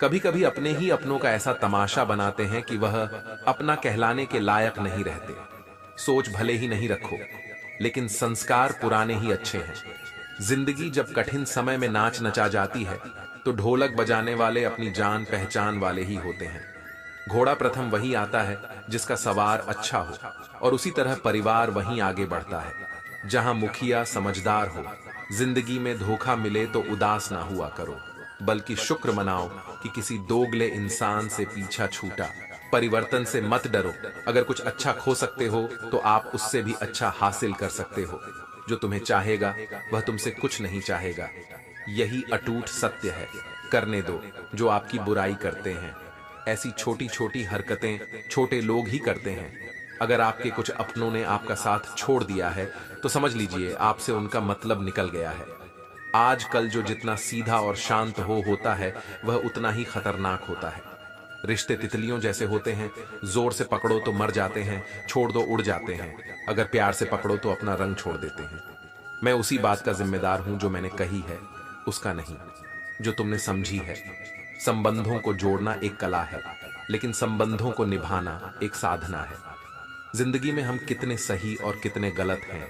कभी कभी अपने ही अपनों का ऐसा तमाशा बनाते हैं कि वह अपना कहलाने के लायक नहीं रहते। सोच भले ही नहीं रखो, लेकिन संस्कार पुराने ही अच्छे हैं। जिंदगी जब कठिन समय में नाच नचा जाती है, तो ढोलक बजाने वाले अपनी जान पहचान वाले ही होते हैं। घोड़ा प्रथम वही आता है जिसका सवार अच्छा हो, और उसी तरह परिवार वहीं आगे बढ़ता है जहां मुखिया समझदार हो। जिंदगी में धोखा मिले तो उदास ना हुआ करो, बल्कि शुक्र मनाओ कि किसी दोगले इंसान से पीछा छूटा। परिवर्तन से मत डरो, अगर कुछ अच्छा खो सकते हो तो आप उससे भी अच्छा हासिल कर सकते हो। जो तुम्हें चाहेगा वह तुमसे कुछ नहीं चाहेगा, यही अटूट सत्य है। करने दो जो आपकी बुराई करते हैं। ऐसी छोटी छोटी हरकतें छोटे लोग ही करते हैं। अगर आपके कुछ अपनों ने आपका साथ छोड़ दिया है, तो समझ लीजिए आपसे उनका मतलब निकल गया है। आजकल जो जितना सीधा और शांत होता है, वह उतना ही खतरनाक होता है। रिश्ते तितलियों जैसे होते हैं, जोर से पकड़ो तो मर जाते हैं, छोड़ दो उड़ जाते हैं। अगर प्यार से पकड़ो तो अपना रंग छोड़ देते हैं। मैं उसी बात का जिम्मेदार हूं जो मैंने कही है, उसका नहीं जो तुमने समझी है। संबंधों को जोड़ना एक कला है, लेकिन संबंधों को निभाना एक साधना है। जिंदगी में हम कितने सही और कितने गलत हैं,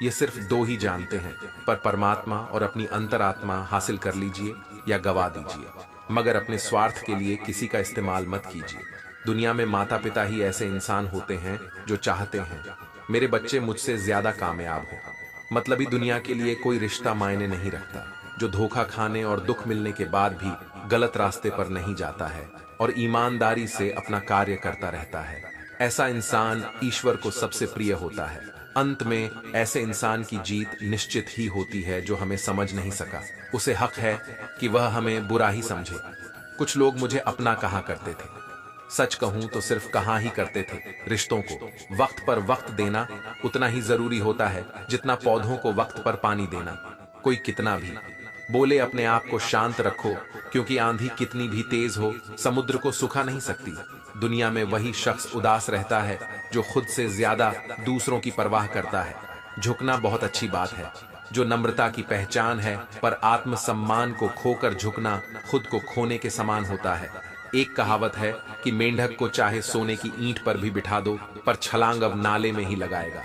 ये सिर्फ दो ही जानते हैं। पर परमात्मा और अपनी अंतरात्मा हासिल कर लीजिए या गवा दीजिए, मगर अपने स्वार्थ के लिए किसी का इस्तेमाल मत कीजिए। दुनिया में माता पिता ही ऐसे इंसान होते हैं जो चाहते हैं मेरे बच्चे मुझसे ज्यादा कामयाब हो। मतलबी दुनिया के लिए कोई रिश्ता मायने नहीं रखता। जो धोखा खाने और दुख मिलने के बाद भी गलत रास्ते पर नहीं जाता है और ईमानदारी से अपना कार्य करता रहता है, ऐसा इंसान ईश्वर को सबसे प्रिय होता है। अंत में ऐसे इंसान की जीत निश्चित ही होती है जो हमें समझ नहीं सका। उसे हक है कि वह हमें बुरा ही समझे। कुछ लोग मुझे अपना कहा करते थे। सच कहूं तो सिर्फ कहा ही करते थे। रिश्तों को वक्त पर वक्त देना उतना ही जरूरी होता है जितना पौधों को वक्त पर पानी देना। कोई कितना भी बोले अपने आप को शांत रखो, क्योंकि आंधी कितनी भी तेज हो समुद्र को सुखा नहीं सकती। दुनिया में वही शख्स उदास रहता है जो खुद से ज्यादा दूसरों की परवाह करता है। झुकना बहुत अच्छी बात है, जो नम्रता की पहचान है, पर आत्मसम्मान को खोकर झुकना खुद को खोने के समान होता है। एक कहावत है कि मेंढक को चाहे सोने की ईंट पर भी बिठा दो, पर छलांग अब नाले में ही लगाएगा।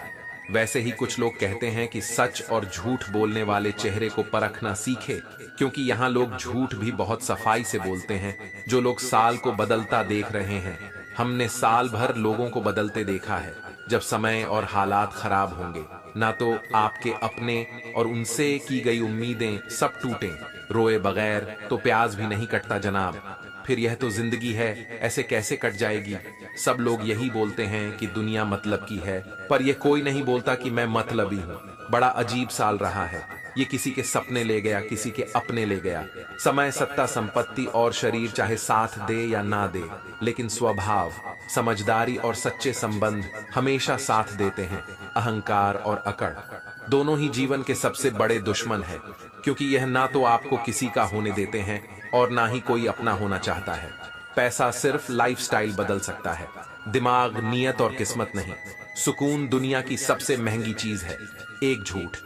वैसे ही कुछ लोग कहते हैं कि सच और झूठ बोलने वाले चेहरे को परखना सीखे, क्योंकि यहाँ लोग झूठ भी बहुत सफाई से बोलते हैं। जो लोग साल को बदलता देख रहे हैं, हमने साल भर लोगों को बदलते देखा है। जब समय और हालात खराब होंगे, ना तो आपके अपने और उनसे की गई उम्मीदें सब टूटें। रोए बगैर तो प्याज भी नहीं कटता जनाब। फिर यह तो जिंदगी है, ऐसे कैसे कट जाएगी। सब लोग यही बोलते हैं कि दुनिया मतलब की है, पर यह कोई नहीं बोलता कि मैं मतलबी हूँ। बड़ा अजीब साल रहा है। ये किसी के सपने ले गया, किसी के अपने ले गया। समय, सत्ता, संपत्ति और शरीर चाहे साथ दे या ना दे, लेकिन स्वभाव, समझदारी और सच्चे संबंध हमेशा साथ देते हैं। अहंकार और अकड़ दोनों ही जीवन के सबसे बड़े दुश्मन है, क्योंकि यह ना तो आपको किसी का होने देते हैं और ना ही कोई अपना होना चाहता है। पैसा सिर्फ लाइफस्टाइल बदल सकता है, दिमाग, नियत और किस्मत नहीं। सुकून दुनिया की सबसे महंगी चीज है। एक झूठ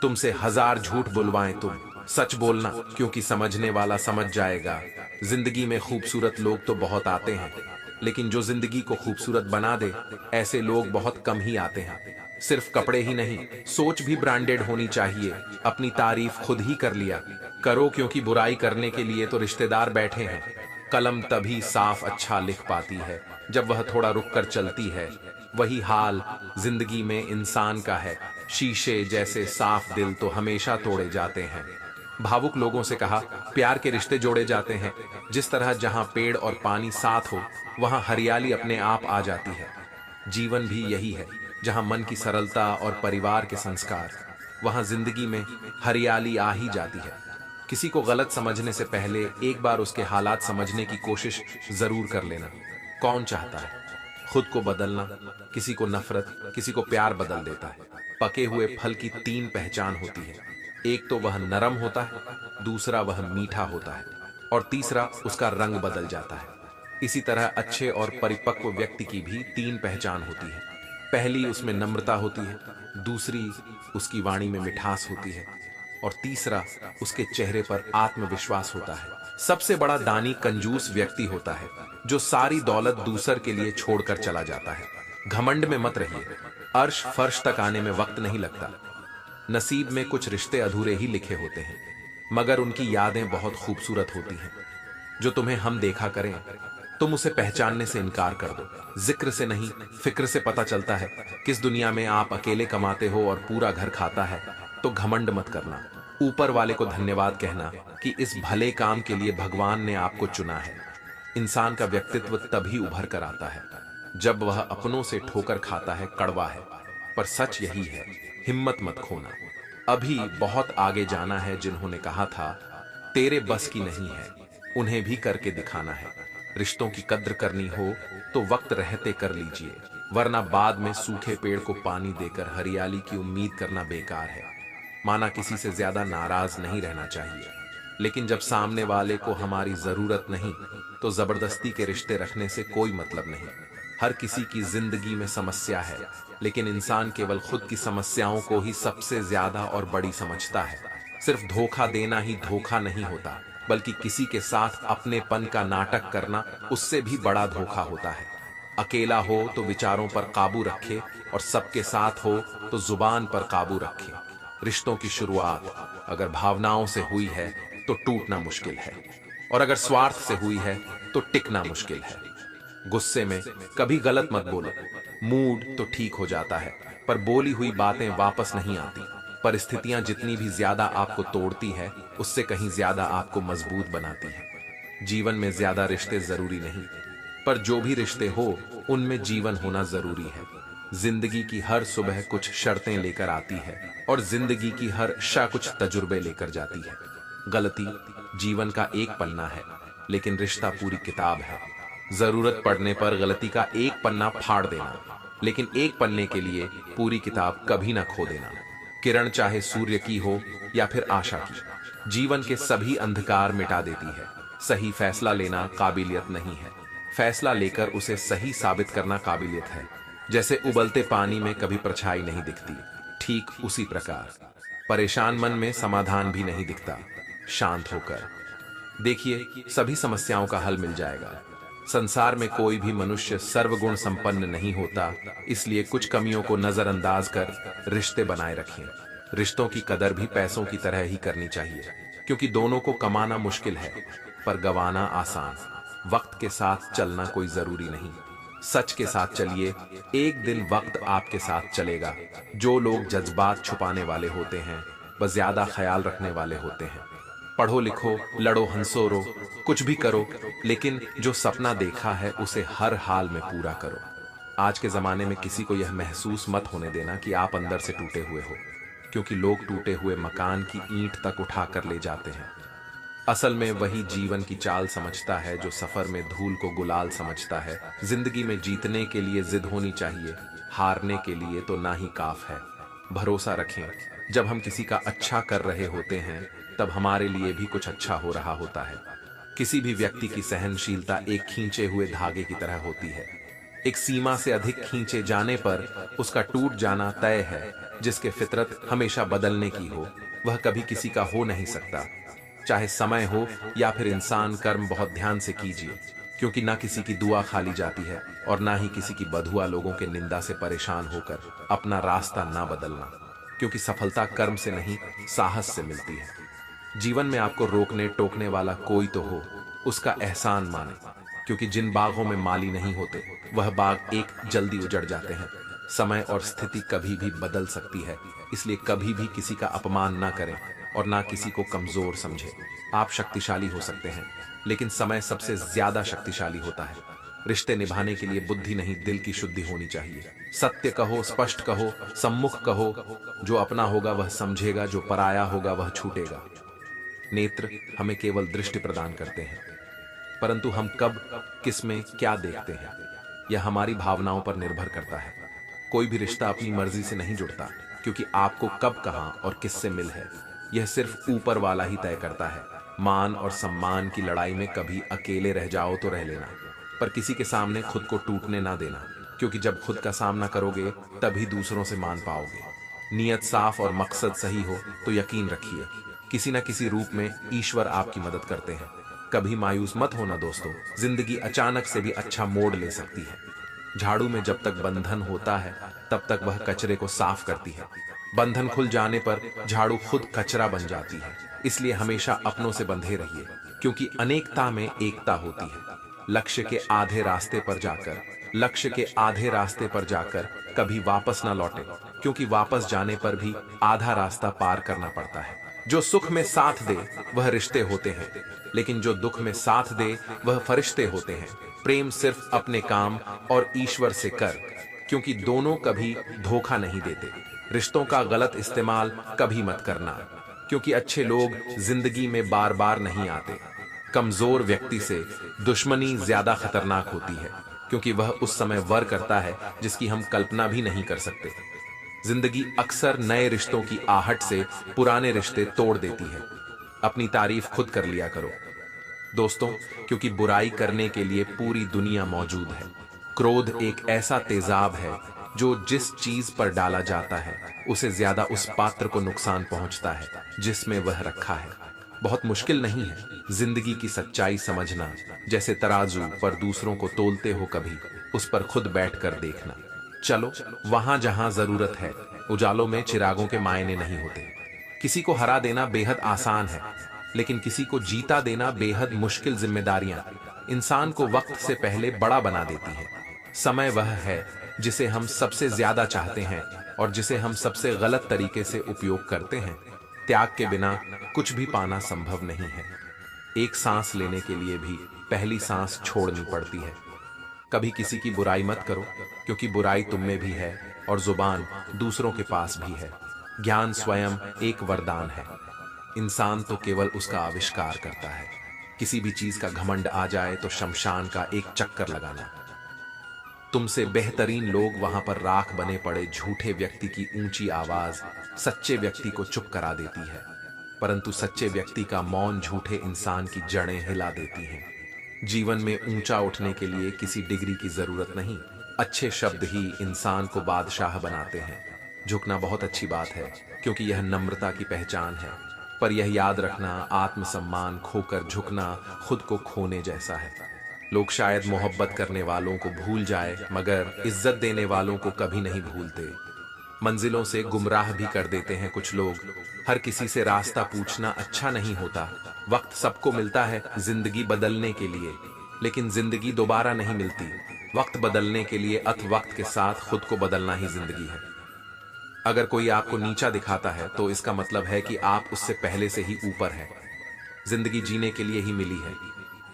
तुमसे 1000 झूठ बुलवाएं, तुम सच बोलना, क्योंकि समझने वाला समझ जाएगा। जिंदगी में खूबसूरत लोग तो बहुत आते हैं, लेकिन जो जिंदगी को खूबसूरत बना दे, ऐसे लोग बहुत कम ही आते हैं। सिर्फ कपड़े ही नहीं, सोच भी ब्रांडेड होनी चाहिए। अपनी तारीफ खुद ही कर लिया करो, क्योंकि बुराई करने के लिए तो रिश्तेदार बैठे हैं। कलम तभी साफ अच्छा लिख पाती है जब वह थोड़ा रुक कर चलती है। वही हाल जिंदगी में इंसान का है। शीशे जैसे साफ दिल तो हमेशा तोड़े जाते हैं। भावुक लोगों से कहा, प्यार के रिश्ते जोड़े जाते हैं। जिस तरह जहां पेड़ और पानी साथ हो, वहां हरियाली अपने आप आ जाती है। जीवन भी यही है, जहां मन की सरलता और परिवार के संस्कार, वहां जिंदगी में हरियाली आ ही जाती है। किसी को गलत समझने से पहले एक बार उसके हालात समझने की कोशिश जरूर कर लेना। कौन चाहता है खुद को बदलना? किसी को नफरत, किसी को प्यार बदल देता है। पके हुए फल की 3 पहचान होती है। एक तो वह नरम होता है, दूसरा वह मीठा होता है, और तीसरा उसका रंग बदल जाता है। इसी तरह अच्छे और परिपक्व व्यक्ति की भी 3 पहचान होती है। पहली उसमें नम्रता होती है, दूसरी उसकी वाणी में मिठास होती है, और तीसरा, उसके चेहरे पर आत्मविश्वास होता है। सबसे बड़ा दानी कंजूस व्यक्ति होता है, जो सारी दौलत दूसर के लिए छोड़कर चला जाता है। घमंड में मत रहिए, अर्श फर्श तक आने में वक्त नहीं लगता। नसीब में कुछ रिश्ते अधूरे ही लिखे होते हैं, मगर उनकी यादें बहुत खूबसूरत होती हैं। जो तुम्हें हम देखा करें, तुम उसे पहचानने से इनकार कर दो। जिक्र से नहीं, फिक्र से पता चलता है किस दुनिया में आप अकेले कमाते हो और पूरा घर खाता है। तो घमंड मत करना, ऊपर वाले को धन्यवाद कहना कि इस भले काम के लिए भगवान ने आपको चुना है। इंसान का व्यक्तित्व तभी उभर कर आता है जब वह अपनों से ठोकर खाता है। कड़वा है, पर सच यही है, हिम्मत मत खोना। अभी बहुत आगे जाना है। जिन्होंने कहा था तेरे बस की नहीं है, उन्हें भी करके दिखाना है। रिश्तों की कद्र करनी हो तो वक्त रहते कर लीजिए, वरना बाद में सूखे पेड़ को पानी देकर हरियाली की उम्मीद करना बेकार है। माना किसी से ज्यादा नाराज नहीं रहना चाहिए, लेकिन जब सामने वाले को हमारी जरूरत नहीं तो जबरदस्ती के रिश्ते रखने से कोई मतलब नहीं। हर किसी की जिंदगी में समस्या है, लेकिन इंसान केवल खुद की समस्याओं को ही सबसे ज्यादा और बड़ी समझता है। सिर्फ धोखा देना ही धोखा नहीं होता, बल्कि किसी के साथ अपनेपन का नाटक करना उससे भी बड़ा धोखा होता है। अकेला हो तो विचारों पर काबू रखे, और सबके साथ हो तो जुबान पर काबू रखे। रिश्तों की शुरुआत अगर भावनाओं से हुई है तो टूटना मुश्किल है, और अगर स्वार्थ से हुई है तो टिकना मुश्किल है। गुस्से में कभी गलत मत बोलो, मूड तो ठीक हो जाता है, पर बोली हुई बातें वापस नहीं आती। परिस्थितियां जितनी भी ज्यादा आपको तोड़ती है, उससे कहीं ज्यादा आपको मजबूत बनाती है। जीवन में ज्यादा रिश्ते जरूरी नहीं, पर जो भी रिश्ते हो उनमें जीवन होना जरूरी है। जिंदगी की हर सुबह कुछ शर्तें लेकर आती है, और जिंदगी की हर शाम कुछ तजुर्बे लेकर जाती है। गलती जीवन का एक पन्ना है, लेकिन रिश्ता पूरी किताब है। जरूरत पड़ने पर गलती का एक पन्ना फाड़ देना, लेकिन एक पन्ने के लिए पूरी किताब कभी ना खो देना। किरण चाहे सूर्य की हो या फिर आशा की, जीवन के सभी अंधकार मिटा देती है। सही फैसला लेना काबिलियत नहीं है, फैसला लेकर उसे सही साबित करना काबिलियत है। जैसे उबलते पानी में कभी परछाई नहीं दिखती, ठीक उसी प्रकार परेशान मन में समाधान भी नहीं दिखता। शांत होकर देखिए, सभी समस्याओं का हल मिल जाएगा। संसार में कोई भी मनुष्य सर्वगुण संपन्न नहीं होता, इसलिए कुछ कमियों को नजरअंदाज कर रिश्ते बनाए रखें। रिश्तों की कदर भी पैसों की तरह ही करनी चाहिए, क्योंकि दोनों को कमाना मुश्किल है पर गंवाना आसान। वक्त के साथ चलना कोई जरूरी नहीं, सच के साथ चलिए, एक दिन वक्त आपके साथ चलेगा। जो लोग जज्बात छुपाने वाले होते हैं वह ज्यादा ख्याल रखने वाले होते हैं। पढ़ो लिखो, लड़ो हंसो रो, कुछ भी करो, लेकिन जो सपना देखा है उसे हर हाल में पूरा करो। आज के जमाने में किसी को यह महसूस मत होने देना कि आप अंदर से टूटे हुए हो, क्योंकि लोग टूटे हुए मकान की ईंट तक उठा कर ले जाते हैं। असल में वही जीवन की चाल समझता है जो सफर में धूल को गुलाल समझता है। जिंदगी में जीतने के लिए जिद होनी चाहिए, हारने के लिए तो ना ही काफ है। भरोसा रखें, जब हम किसी का अच्छा कर रहे होते हैं तब हमारे लिए भी कुछ अच्छा हो रहा होता है। किसी भी व्यक्ति की सहनशीलता एक खींचे हुए धागे की तरह होती है। एक सीमा से अधिक खींचे जाने पर उसका टूट जाना तय है। जिसके फितरत हमेशा बदलने की हो, वह कभी किसी का हो नहीं सकता। चाहे समय हो या फिर इंसान, कर्म बहुत ध्यान से कीजिए, क्योंकि ना किसी की दुआ खाली जाती है और ना ही किसी की बधुआ लोगों के निंदा से परेशान होकर अपना रास्ता ना बदलना, क्योंकि सफलता कर्म से नहीं साहस से मिलती है। जीवन में आपको रोकने टोकने वाला कोई तो हो, उसका एहसान माने, क्योंकि जिन बागों में माली नहीं होते वह बाग एक जल्दी उजड़ जाते हैं। समय और स्थिति कभी भी बदल सकती है, इसलिए कभी भी किसी का अपमान ना करें और ना किसी को कमजोर समझें। आप शक्तिशाली हो सकते हैं, लेकिन समय सबसे ज्यादा शक्तिशाली होता है। रिश्ते निभाने के लिए बुद्धि नहीं, दिल की शुद्धि होनी चाहिए। सत्य कहो, स्पष्ट कहो, सम्मुख कहो। जो अपना होगा वह समझेगा, जो पराया होगा वह छूटेगा। नेत्र हमें केवल दृष्टि प्रदान करते हैं, परंतु हम कब किस में क्या देखते हैं यह हमारी भावनाओं पर निर्भर करता है। कोई भी रिश्ता अपनी मर्जी से नहीं जुड़ता, क्योंकि आपको कब, कहां और किससे मिल है यह सिर्फ ऊपर वाला ही तय करता है। मान और सम्मान की लड़ाई में कभी अकेले रह जाओ तो रह लेना, पर किसी के सामने खुद को टूटने ना देना, क्योंकि जब खुद का सामना करोगे तभी दूसरों से मान पाओगे। नियत साफ और मकसद सही हो तो यकीन रखिए किसी न किसी रूप में ईश्वर आपकी मदद करते हैं। कभी मायूस मत होना दोस्तों, जिंदगी अचानक से भी अच्छा मोड़ ले सकती है। झाड़ू में जब तक बंधन होता है तब तक वह कचरे को साफ करती है। बंधन खुल जाने पर झाड़ू खुद कचरा बन जाती है। इसलिए हमेशा अपनों से बंधे रहिए, क्योंकि अनेकता में एकता होती है। लक्ष्य के आधे रास्ते पर जाकर कभी वापस ना लौटे, क्योंकि वापस जाने पर भी आधा रास्ता पार करना पड़ता है। जो सुख में साथ दे वह रिश्ते होते हैं, लेकिन जो दुख में साथ दे वह फरिश्ते होते हैं। प्रेम सिर्फ अपने काम और ईश्वर से कर, क्योंकि दोनों कभी धोखा नहीं देते। रिश्तों का गलत इस्तेमाल कभी मत करना, क्योंकि अच्छे लोग जिंदगी में बार बार नहीं आते। कमजोर व्यक्ति से दुश्मनी ज्यादा खतरनाक होती है, क्योंकि वह उस समय वर करता है जिसकी हम कल्पना भी नहीं कर सकते। जिंदगी अक्सर नए रिश्तों की आहट से पुराने रिश्ते तोड़ देती है। अपनी तारीफ खुद कर लिया करो दोस्तों, क्योंकि बुराई करने के लिए पूरी दुनिया मौजूद है। क्रोध एक ऐसा तेजाब है जो जिस चीज पर डाला जाता है उसे ज्यादा उस पात्र को नुकसान पहुंचता है जिसमें वह रखा है। बहुत मुश्किल नहीं है जिंदगी की सच्चाई समझना। जैसे तराजू पर दूसरों को तोलते हो, कभी उस पर खुद बैठकर देखना। चलो वहां जहां जरूरत है। उजालों में चिरागों के मायने नहीं होते। किसी को हरा देना बेहद आसान है, लेकिन किसी को जीता देना बेहद मुश्किल। जिम्मेदारियां इंसान को वक्त से पहले बड़ा बना देती है। समय वह है जिसे हम सबसे ज्यादा चाहते हैं और जिसे हम सबसे गलत तरीके से उपयोग करते हैं। त्याग के बिना कुछ भी पाना संभव नहीं है। एक सांस लेने के लिए भी पहली सांस छोड़नी पड़ती है। कभी किसी की बुराई मत करो, क्योंकि बुराई तुम में भी है और जुबान दूसरों के पास भी है। ज्ञान स्वयं एक वरदान है। इंसान तो केवल उसका आविष्कार करता है। किसी भी चीज का घमंड आ जाए तो शमशान का एक चक्कर लगाना। तुमसे बेहतरीन लोग वहां पर राख बने पड़े। झूठे व्यक्ति की ऊंची आवाज सच्चे व्यक्ति को चुप करा देती है, परंतु सच्चे व्यक्ति का मौन झूठे इंसान की जड़ें हिला देती हैं। जीवन में ऊंचा उठने के लिए किसी डिग्री की जरूरत नहीं, अच्छे शब्द ही इंसान को बादशाह बनाते हैं। झुकना बहुत अच्छी बात है, क्योंकि यह नम्रता की पहचान है, पर यह याद रखना आत्मसम्मान खोकर झुकना खुद को खोने जैसा है। लोग शायद मोहब्बत करने वालों को भूल जाए, मगर इज्जत देने वालों को कभी नहीं भूलते। मंजिलों से गुमराह भी कर देते हैं कुछ लोग। हर किसी से रास्ता पूछना अच्छा नहीं होता। वक्त सबको मिलता है जिंदगी बदलने के लिए, लेकिन जिंदगी दोबारा नहीं मिलती। वक्त बदलने के लिए वक्त के साथ खुद को बदलना ही जिंदगी है। अगर कोई आपको नीचा दिखाता है तो इसका मतलब है कि आप उससे पहले से ही ऊपर हैं। जिंदगी जीने के लिए ही मिली है।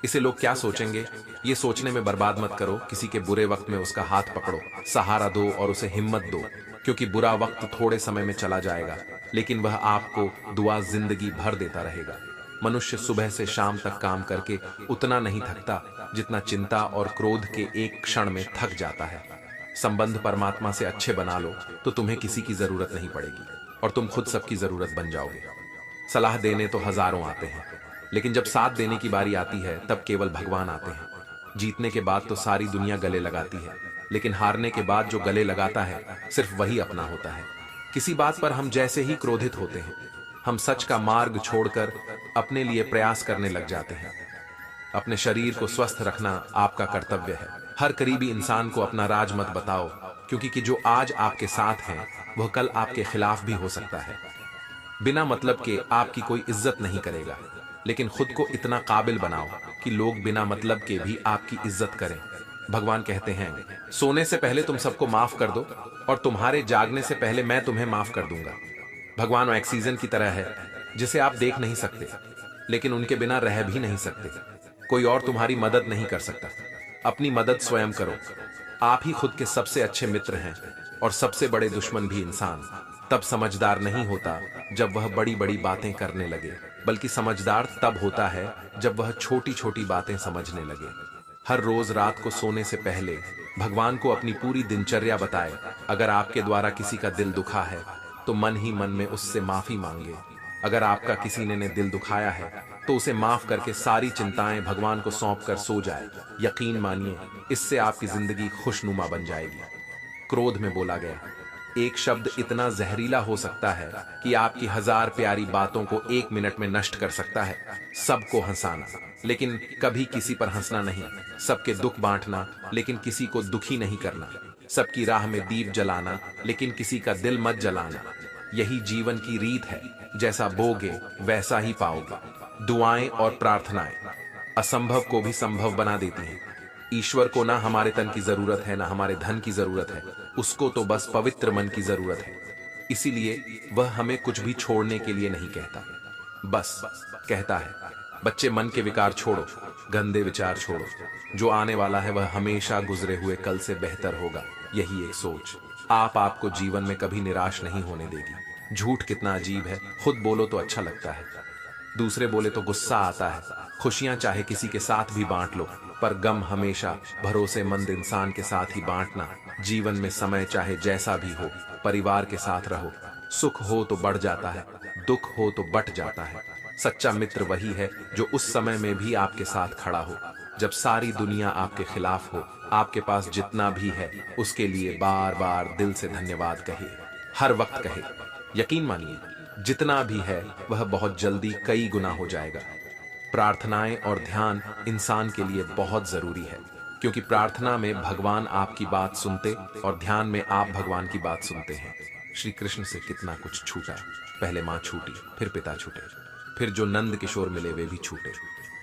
इसे लोग क्या सोचेंगे, ये सोचने में बर्बाद मत करो। किसी के बुरे वक्त में उसका हाथ पकड़ो, सहारा दो और उसे हिम्मत दो, क्योंकि बुरा वक्त थोड़े समय में चला जाएगा, लेकिन वह आपको दुआ जिंदगी भर देता रहेगा। मनुष्य सुबह से शाम तक काम करके उतना नहीं थकता जितना चिंता और क्रोध के एक क्षण में थक जाता है। संबंध परमात्मा से अच्छे बना लो तो तुम्हें किसी की जरूरत नहीं पड़ेगी और तुम खुद सबकी जरूरत बन जाओगे। सलाह देने तो हजारों आते हैं, लेकिन जब साथ देने की बारी आती है तब केवल भगवान आते हैं। जीतने के बाद तो सारी दुनिया गले लगाती है, लेकिन हारने के बाद जो गले लगाता है सिर्फ वही अपना होता है। किसी बात पर हम जैसे ही क्रोधित होते हैं, हम सच का मार्ग छोड़कर अपने लिए प्रयास करने लग जाते हैं। अपने शरीर को स्वस्थ रखना आपका कर्तव्य है। हर करीबी इंसान को अपना राज मत बताओ, क्योंकि कि जो आज आपके साथ हैं वह कल आपके खिलाफ भी हो सकता है। बिना मतलब के आपकी कोई इज्जत नहीं करेगा, लेकिन खुद को इतना काबिल बनाओ कि लोग बिना मतलब के भी आपकी इज्जत करें। भगवान कहते हैं, सोने से पहले तुम सबको माफ कर दो और तुम्हारे जागने से पहले मैं तुम्हें माफ कर दूंगा। भगवान ऑक्सीजन की तरह है जिसे आप देख नहीं सकते, लेकिन उनके बिना रह भी नहीं सकते। कोई और तुम्हारी मदद नहीं कर सकता। अपनी मदद स्वयं करो। आप ही खुद के सबसे अच्छे मित्र हैं और सबसे बड़े दुश्मन भी। इंसान तब समझदार नहीं होता जब वह बड़ी बड़ी बातें करने लगे, बल्कि समझदार तब होता है जब वह छोटी छोटी बातें समझने लगे। हर रोज रात को सोने से पहले भगवान को अपनी पूरी दिनचर्या बताए। अगर आपके द्वारा किसी का दिल दुखा है तो मन ही मन में उससे माफी मांगे। अगर आपका किसी ने दिल दुखाया है तो उसे माफ करके सारी चिंताएं भगवान को सौंप कर सो जाए। यकीन मानिए, इससे आपकी जिंदगी खुशनुमा बन जाएगी। क्रोध में बोला गया, एक शब्द इतना जहरीला हो सकता है कि आपकी 1000 प्यारी बातों को 1 मिनट में नष्ट कर सकता है। सबको हंसाना, लेकिन कभी किसी पर हंसना नहीं। सबके दुख बांटना, लेकिन किसी को दुखी नहीं करना। सबकी राह में दीप जलाना, लेकिन किसी का दिल मत जलाना। यही जीवन की रीत है। जैसा बोगे वैसा ही पाओगे। दुआएं और प्रार्थनाएं असंभव को भी संभव बना देती हैं। ईश्वर को ना हमारे तन की जरूरत है, ना हमारे धन की जरूरत है। उसको तो बस पवित्र मन की जरूरत है। इसीलिए वह हमें कुछ भी छोड़ने के लिए नहीं कहता, बस कहता है, बच्चे मन के विकार छोड़ो, गंदे विचार छोड़ो। जो आने वाला है वह हमेशा गुजरे हुए कल से बेहतर होगा। यही एक सोच आपको जीवन में कभी निराश नहीं होने देगी। झूठ कितना अजीब है। खुद बोलो तो अच्छा लगता है, दूसरे बोले तो गुस्सा आता है। खुशियां चाहे किसी के साथ भी बांट लो, पर गम हमेशा भरोसेमंद इंसान के साथ ही बांटना। जीवन में समय चाहे जैसा भी हो, परिवार के साथ रहो। सुख हो तो बढ़ जाता है, दुख हो तो बट जाता है। सच्चा मित्र वही है जो उस समय में भी आपके साथ खड़ा हो। जब सारी दुनिया आपके खिलाफ हो, आपके पास जितना भी है उसके लिए बार बार दिल से धन्यवाद कहे, हर वक्त कहे। यकीन मानिए, जितना भी है वह बहुत जल्दी कई गुना हो जाएगा। प्रार्थनाएं और ध्यान इंसान के लिए बहुत जरूरी है, क्योंकि प्रार्थना में भगवान आपकी बात सुनते और ध्यान में आप भगवान की बात सुनते हैं। श्री कृष्ण से कितना कुछ छूटा। पहले मां छूटी, फिर पिता छूटे, फिर जो नंद किशोर मिले वे भी छूटे,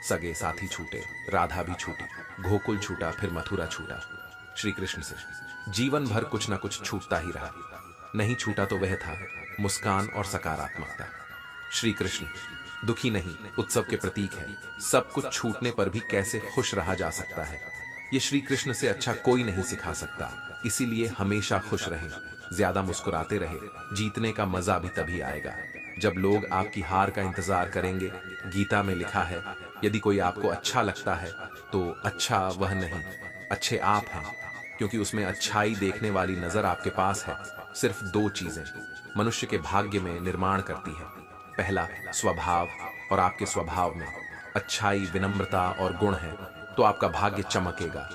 सगे साथी छूटे, राधा भी छूटी, गोकुल छूटा, फिर मथुरा छूटा। श्री कृष्ण से जीवन भर कुछ ना कुछ छूटता ही रहा। नहीं छूटा तो वह था मुस्कान और सकारात्मकता। श्री कृष्ण दुखी नहीं, उत्सव के प्रतीक है। सब कुछ छूटने पर भी कैसे खुश रहा जा सकता है, ये श्री कृष्ण से अच्छा कोई नहीं सिखा सकता। इसीलिए हमेशा खुश रहें, ज्यादा मुस्कुराते रहे। जीतने का मजा भी तभी आएगा जब लोग आपकी हार का इंतजार करेंगे। गीता में लिखा है, यदि कोई आपको अच्छा लगता है तो अच्छा वह नहीं, अच्छे आप हैं, क्योंकि उसमें अच्छाई देखने वाली नजर आपके पास है। सिर्फ 2 चीजें मनुष्य के भाग्य में निर्माण करती है। पहला स्वभाव, और आपके स्वभाव में अच्छाई, विनम्रता और गुण है तो आपका भाग्य चमकेगा।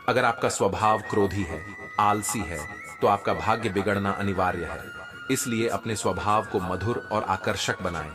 अगर आपका स्वभाव क्रोधी है, आलसी है, तो आपका भाग्य बिगड़ना अनिवार्य है। इसलिए अपने स्वभाव को मधुर और आकर्षक बनाएं।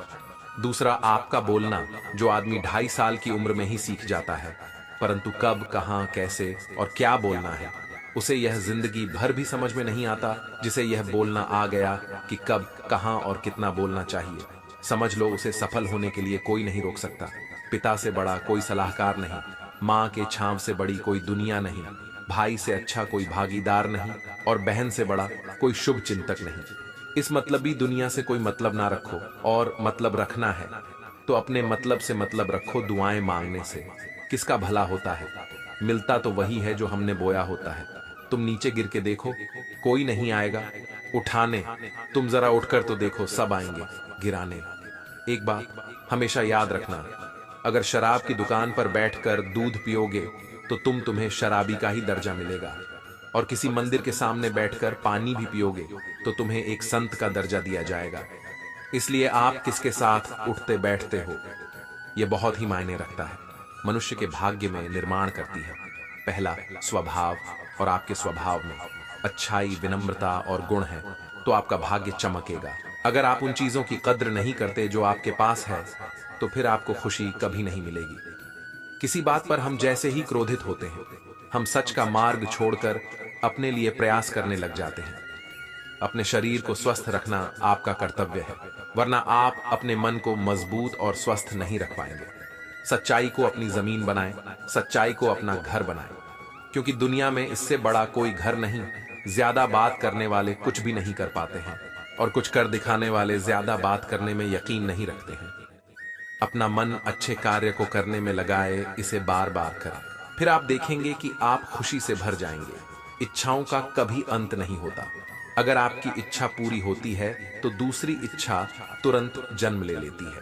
दूसरा, आपका बोलना, जो आदमी 2.5 साल की उम्र में ही सीख जाता है, परंतु कब, कहां, कैसे और क्या बोलना है उसे यह जिंदगी भर भी समझ में नहीं आता। जिसे यह बोलना आ गया कि कब, कहां और कितना बोलना चाहिए, समझ लो उसे सफल होने के लिए कोई नहीं रोक सकता। पिता से बड़ा कोई सलाहकार नहीं, माँ के छांव से बड़ी कोई दुनिया नहीं, भाई से अच्छा कोई भागीदार नहीं, और बहन से बड़ा कोई शुभ चिंतक नहीं। इस मतलबी दुनिया से कोई मतलब ना रखो, और मतलब रखना है तो अपने मतलब से मतलब रखो। दुआएं मांगने से किसका भला होता है? मिलता तो वही है जो हमने बोया होता है। तुम नीचे गिर के देखो, कोई नहीं आएगा उठाने। तुम जरा उठकर तो देखो, सब आएंगे गिराने। एक बात हमेशा याद रखना, अगर शराब की दुकान पर बैठकर दूध पियोगे तो तुम्हें शराबी का ही दर्जा मिलेगा, और किसी मंदिर के सामने बैठकर पानी भी पियोगे तो तुम्हें एक संत का दर्जा दिया जाएगा। इसलिए आप किसके साथ उठते बैठते हो, यह बहुत ही मायने रखता है। मनुष्य के भाग्य में निर्माण करती है पहला स्वभाव, और आपके स्वभाव में अच्छाई, विनम्रता और गुण है तो आपका भाग्य चमकेगा। अगर आप उन चीजों की कद्र नहीं करते जो आपके पास है, तो फिर आपको खुशी कभी नहीं मिलेगी। किसी बात पर हम जैसे ही क्रोधित होते हैं, हम सच का मार्ग छोड़कर अपने लिए प्रयास करने लग जाते हैं। अपने शरीर को स्वस्थ रखना आपका कर्तव्य है, वरना आप अपने मन को मजबूत और स्वस्थ नहीं रख पाएंगे। सच्चाई को अपनी जमीन बनाएं, सच्चाई को अपना घर बनाएं, क्योंकि दुनिया में इससे बड़ा कोई घर नहीं। ज्यादा बात करने वाले कुछ भी नहीं कर पाते हैं, और कुछ कर दिखाने वाले ज्यादा बात करने में यकीन नहीं रखते हैं। अपना मन अच्छे कार्य को करने में लगाए, इसे बार बार करें, फिर आप देखेंगे कि आप खुशी से भर जाएंगे। इच्छाओं का कभी अंत नहीं होता। अगर आपकी इच्छा पूरी होती है तो दूसरी इच्छा तुरंत जन्म ले लेती है।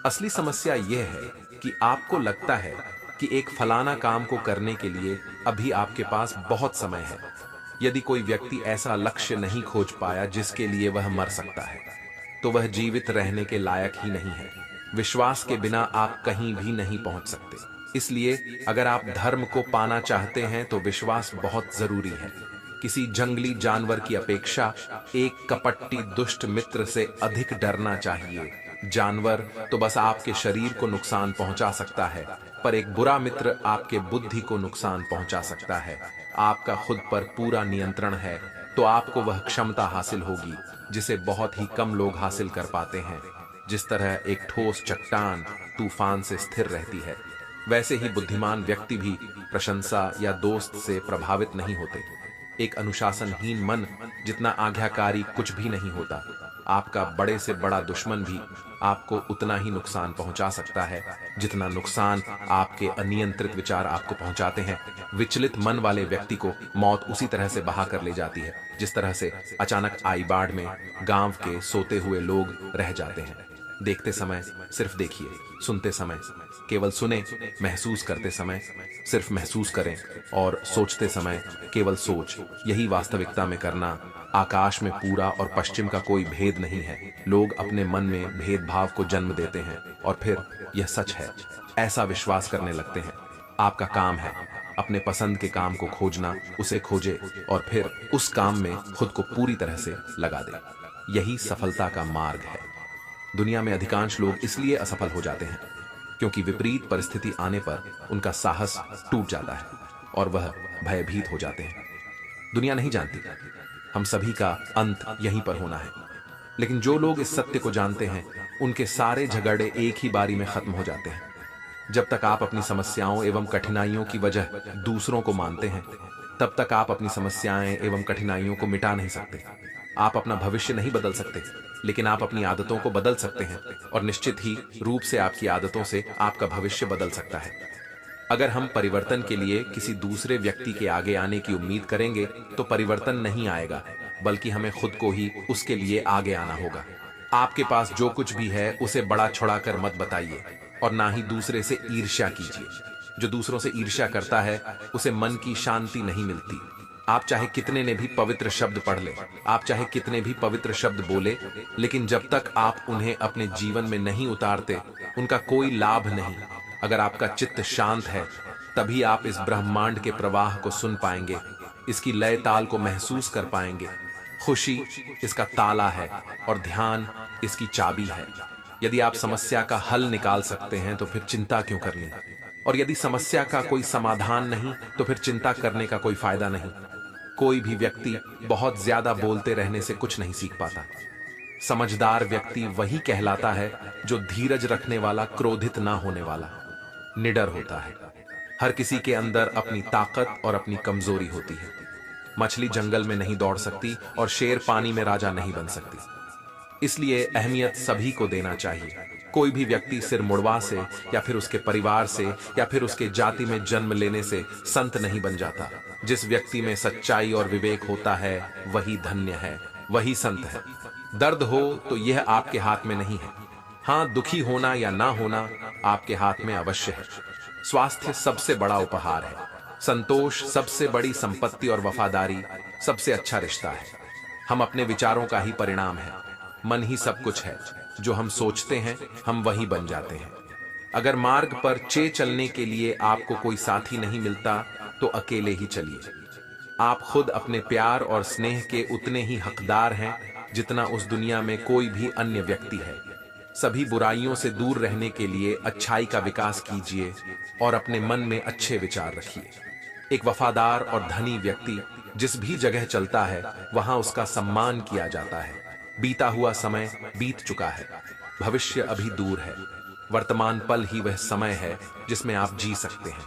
असली समस्या यह है कि आपको लगता है कि एक फलाना काम को करने के लिए अभी आपके पास बहुत समय है। यदि कोई व्यक्ति ऐसा लक्ष्य नहीं खोज पाया जिसके लिए वह मर सकता है, तो वह जीवित रहने के लायक ही नहीं है। विश्वास के बिना आप कहीं भी नहीं पहुंच सकते। इसलिए अगर आप धर्म को पाना चाहते हैं तो विश्वास बहुत जरूरी है, किसी जंगली जानवर की अपेक्षा एक कपटी दुष्ट मित्र से अधिक डरना चाहिए। जानवर तो बस आपके शरीर को नुकसान पहुंचा सकता है, पर एक बुरा मित्र आपके बुद्धि को नुकसान पहुंचा सकता है। आपका खुद पर पूरा नियंत्रण है तो आपको वह क्षमता हासिल होगी जिसे बहुत ही कम लोग हासिल कर पाते हैं। जिस तरह एक ठोस चट्टान तूफान से स्थिर रहती है, वैसे ही बुद्धिमान व्यक्ति भी प्रशंसा या दोस्त से प्रभावित नहीं होते। एक अनुशासनहीन मन जितना आज्ञाकारी कुछ भी नहीं होता। आपका बड़े से बड़ा दुश्मन भी आपको उतना ही नुकसान पहुंचा सकता है जितना नुकसान आपके अनियंत्रित विचार आपको पहुंचाते हैं। विचलित मन वाले व्यक्ति को मौत उसी तरह से बहा कर ले जाती है जिस तरह से अचानक आई बाढ़ में गांव के सोते हुए लोग रह जाते हैं। देखते समय सिर्फ देखिए, सुनते समय केवल सुने, महसूस करते समय सिर्फ महसूस करें और सोचते समय केवल सोच। यही वास्तविकता में करना। आकाश में पूरा और पश्चिम का कोई भेद नहीं है। लोग अपने मन में भेदभाव को जन्म देते हैं और फिर यह सच है ऐसा विश्वास करने लगते हैं। आपका काम है अपने पसंद के काम को खोजना, उसे खोजे और फिर उस काम में खुद को पूरी तरह से लगा दे। यही सफलता का मार्ग है। दुनिया में अधिकांश लोग इसलिए असफल हो जाते हैं क्योंकि विपरीत परिस्थिति आने पर उनका साहस टूट जाता है और वह भयभीत हो जाते हैं। दुनिया नहीं जानती हम सभी का अंत यहीं पर होना है, लेकिन जो लोग इस सत्य को जानते हैं उनके सारे झगड़े एक ही बारी में खत्म हो जाते हैं। जब तक आप अपनी समस्याओं एवं कठिनाइयों की वजह दूसरों को मानते हैं, तब तक आप अपनी समस्याएं एवं कठिनाइयों को मिटा नहीं सकते। आप अपना भविष्य नहीं बदल सकते, लेकिन आप अपनी आदतों को बदल सकते हैं और निश्चित ही रूप से आपकी आदतों से आपका भविष्य बदल सकता है। अगर हम परिवर्तन के लिए किसी दूसरे व्यक्ति के आगे आने की उम्मीद करेंगे तो परिवर्तन नहीं आएगा, बल्कि हमें खुद को ही उसके लिए आगे आना होगा। आपके पास जो कुछ भी है उसे बड़ा छुड़ा कर मत बताइए और ना ही दूसरे से ईर्ष्या कीजिए। जो दूसरों से ईर्ष्या करता है उसे मन की शांति नहीं मिलती। आप चाहे कितने ने भी पवित्र शब्द पढ़ ले, आप चाहे कितने भी पवित्र शब्द बोले, लेकिन जब तक आप उन्हें अपने जीवन में नहीं उतारते उनका कोई लाभ नहीं। अगर आपका चित्त शांत है तभी आप इस ब्रह्मांड के प्रवाह को सुन पाएंगे, इसकी लय ताल को महसूस कर पाएंगे। खुशी इसका ताला है और ध्यान इसकी चाबी है। यदि आप समस्या का हल निकाल सकते हैं तो फिर चिंता क्यों करनी, और यदि समस्या का कोई समाधान नहीं तो फिर चिंता करने का कोई फायदा नहीं। कोई भी व्यक्ति बहुत ज्यादा बोलते रहने से कुछ नहीं सीख पाता। समझदार व्यक्ति वही कहलाता है जो धीरज रखने वाला, क्रोधित ना होने वाला, निडर होता है। हर किसी के अंदर अपनी ताकत और अपनी कमजोरी होती है। मछली जंगल में नहीं दौड़ सकती और शेर पानी में राजा नहीं बन सकती। इसलिए अहमियत सभी को देना चाहिए। कोई भी व्यक्ति सिर मुड़वा से या फिर उसके परिवार से या फिर उसके जाति में जन्म लेने से संत नहीं बन जाता। जिस व्यक्ति में सच्चाई और विवेक होता है वही धन्य है, वही संत है। दर्द हो तो यह आपके हाथ में नहीं है। हाँ, दुखी होना या ना होना आपके हाथ में अवश्य है। स्वास्थ्य सबसे बड़ा उपहार है, संतोष सबसे बड़ी संपत्ति और वफादारी सबसे अच्छा रिश्ता है। हम अपने विचारों का ही परिणाम है। मन ही सब कुछ है। जो हम सोचते हैं हम वही बन जाते हैं। अगर मार्ग पर चलने के लिए आपको कोई साथी नहीं मिलता तो अकेले ही चलिए। आप खुद अपने प्यार और स्नेह के उतने ही हकदार हैं जितना उस दुनिया में कोई भी अन्य व्यक्ति है। सभी बुराइयों से दूर रहने के लिए अच्छाई का विकास कीजिए और अपने मन में अच्छे विचार रखिए। एक वफादार और धनी व्यक्ति जिस भी जगह चलता है वहां उसका सम्मान किया जाता है। बीता हुआ समय बीत चुका है, भविष्य अभी दूर है। वर्तमान पल ही वह समय है जिसमें आप जी सकते हैं।